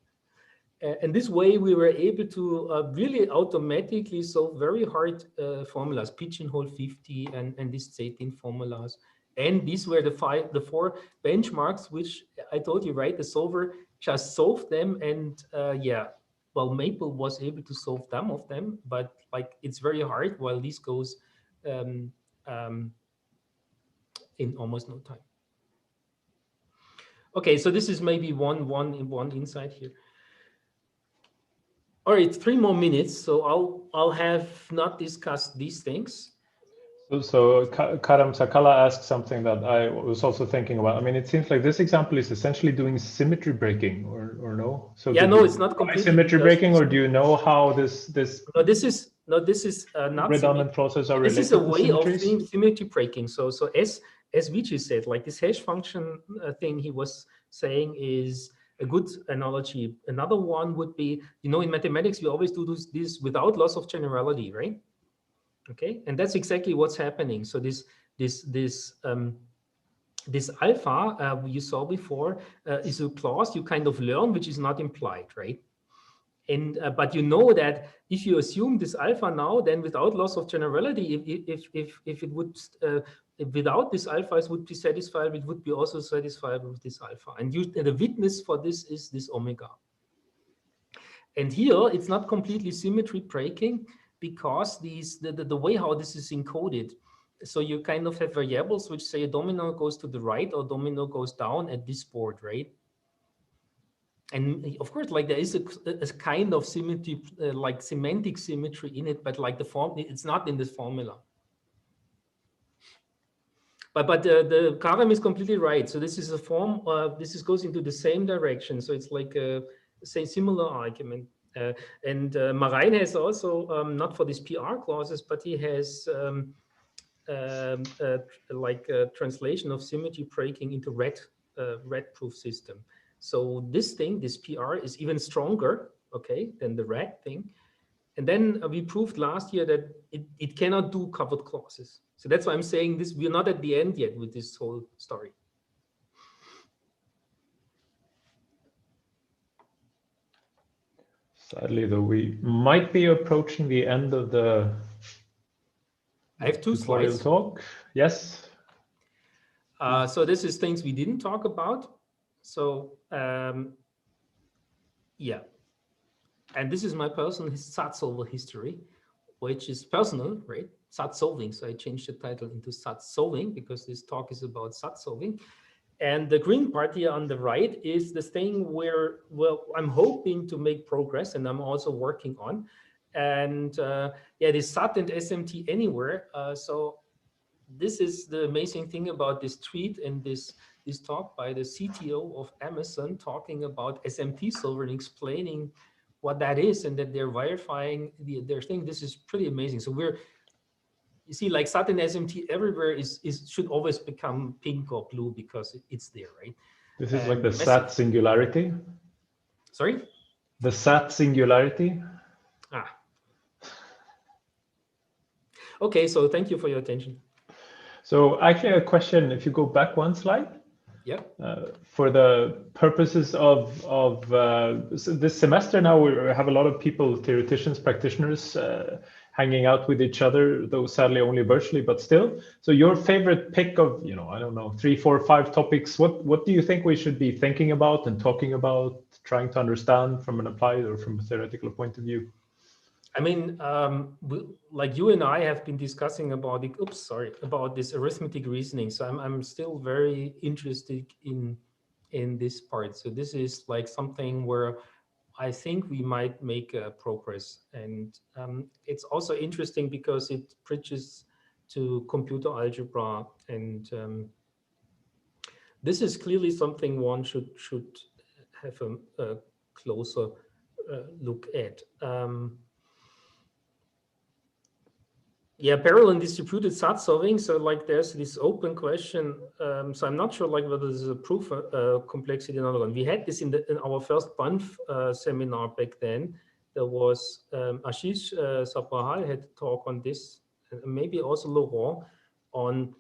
And this way, we were able to really automatically solve very hard formulas, pigeonhole 50 and these Zetin formulas. And these were the 4 benchmarks, which I told you, right? The solver just solved them. And yeah, well, Maple was able to solve some of them, but like it's very hard while this goes in almost no time. Okay, so this is maybe one insight here. All right, 3 more minutes, so I'll have not discussed these things. So Karam Sakala asked something that I was also thinking about. I mean, it seems like this example is essentially doing symmetry breaking, or no? So yeah, no, it's not completely symmetry breaking, or do you know how this No, this is not redundant process are related? This is a way of symmetries? doing symmetry breaking. So as Vijay said, like this hash function thing he was saying is a good analogy. Another one would be, you know, in mathematics, we always do this without loss of generality, right? Okay, and that's exactly what's happening. So this alpha you saw before is a clause you kind of learn, which is not implied, right? And but you know that if you assume this alpha now, then without loss of generality, if it would without this alpha it would be satisfiable, it would be also satisfiable with this alpha. And the witness for this is this omega. And here it's not completely symmetry breaking because the way how this is encoded. So you kind of have variables which say a domino goes to the right or domino goes down at this board, right? And of course, like there is a kind of symmetry, like semantic symmetry in it, but like the form, it's not in this formula. But the Karam is completely right. So this is a form. Goes into the same direction. So it's like a similar argument. And Marijn has also not for these PR clauses, but he has like a translation of symmetry breaking into red proof system. So this thing, this PR, is even stronger, okay, than the red thing. And then we proved last year that it cannot do covered clauses. So that's why I'm saying this, we're not at the end yet with this whole story. Sadly, though, we might be approaching the end of the I have 2 slides. Talk. Yes. So this is things we didn't talk about. So yeah. And this is my personal SATSolver history, which is personal, right? SATSolving. So I changed the title into SATSolving because this talk is about SATSolving. And the green part here on the right is the thing where, well, I'm hoping to make progress, and I'm also working on. And yeah, this SAT and SMT anywhere. So this is the amazing thing about this tweet and this talk by the CTO of Amazon talking about SMT solver and explaining what that is and that they're verifying their thing. This is pretty amazing. So you see, like SAT and SMT everywhere should always become pink or blue because it's there, right? This is like the SAT singularity. Sorry? The SAT singularity. Ah. Okay, so thank you for your attention. So actually a question, if you go back one slide. Yeah. For the purposes of this semester now, we have a lot of people, theoreticians, practitioners, hanging out with each other, though sadly only virtually, but still. So your favorite pick of, I don't know, 3, 4, 5 topics, what do you think we should be thinking about and talking about, trying to understand from an applied or from a theoretical point of view? I mean, like you and I have been discussing about about this arithmetic reasoning. So I'm still very interested in this part. So this is like something where I think we might make progress. And it's also interesting because it bridges to computer algebra. And this is clearly something one should have a closer look at. Yeah, parallel and distributed SAT solving. So like there's this open question. So I'm not sure like whether this is a proof complexity or another one. We had this in our first BANF seminar back then. There was Ashish Saprahal had to talk on this, and maybe also Laurent, on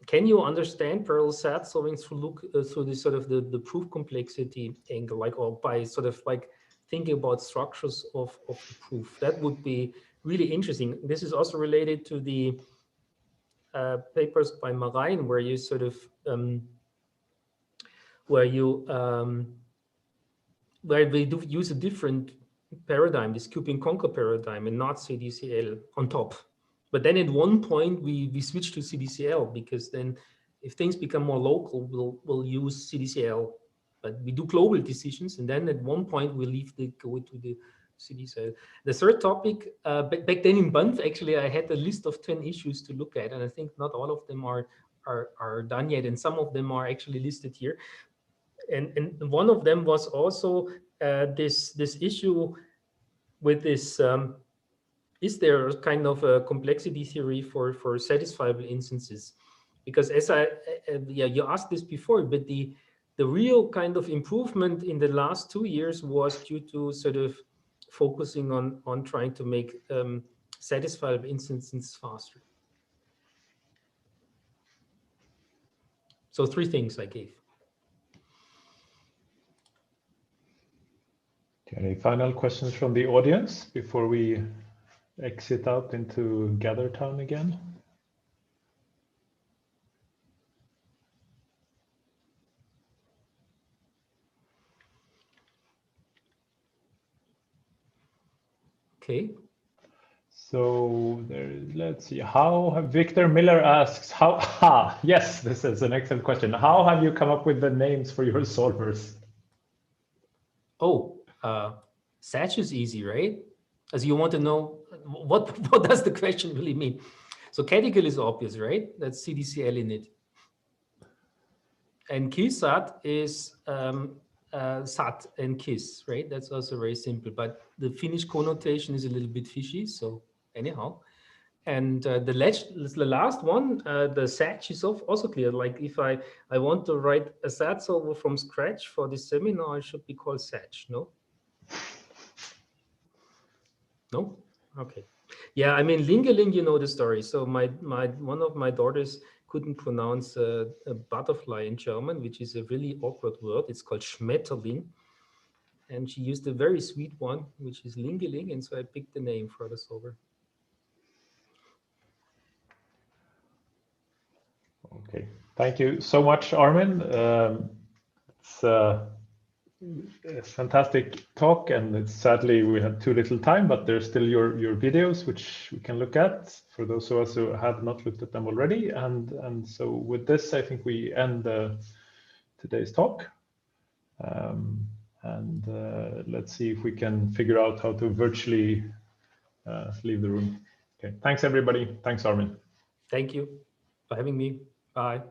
can you understand parallel SAT solving through this sort of the proof complexity angle, like, or by sort of like thinking about structures of the proof. That would be really interesting. This is also related to the papers by Marijn, where you sort of where we do use a different paradigm, this cube and conquer paradigm, and not CDCL on top. But then at one point we switch to CDCL, because then if things become more local, we'll use CDCL. But we do global decisions, and then at one point we go to the CDCL. The third topic, back then in BANF, actually, I had a list of 10 issues to look at, and I think not all of them are done yet, and some of them are actually listed here. And one of them was also this issue with this. Is there kind of a complexity theory for satisfiable instances? Because as you asked this before, but the real kind of improvement in the last 2 years was due to sort of focusing on trying to make satisfiable instances faster. So 3 things I gave. Any final questions from the audience before we exit out into Gather Town again? Okay. So let's see. Victor Miller asks, yes, this is an excellent question. How have you come up with the names for your solvers? Oh, SATS is easy, right? As you want to know what does the question really mean? So catechol is obvious, right? That's CDCl in it. And KISSAT is SAT and KISS, right? That's also very simple, but the Finnish connotation is a little bit fishy. So anyhow, and the last one, the SATS is also clear. Like if I want to write a SAT solver from scratch for this seminar, it should be called SATS, no? No? Okay. Yeah, I mean, Lingeling, you know the story. So one of my daughters couldn't pronounce a butterfly in German, which is a really awkward word. It's called Schmetterling. And she used a very sweet one, which is Lingeling. And so I picked the name for the solver. Okay, thank you so much, Armin. It's a fantastic talk, and it's sadly we had too little time, but there's still your videos which we can look at for those of us who have not looked at them already. And so with this, I think we end today's talk. Let's see if we can figure out how to virtually leave the room. Okay, thanks everybody. Thanks, Armin. Thank you for having me. Bye.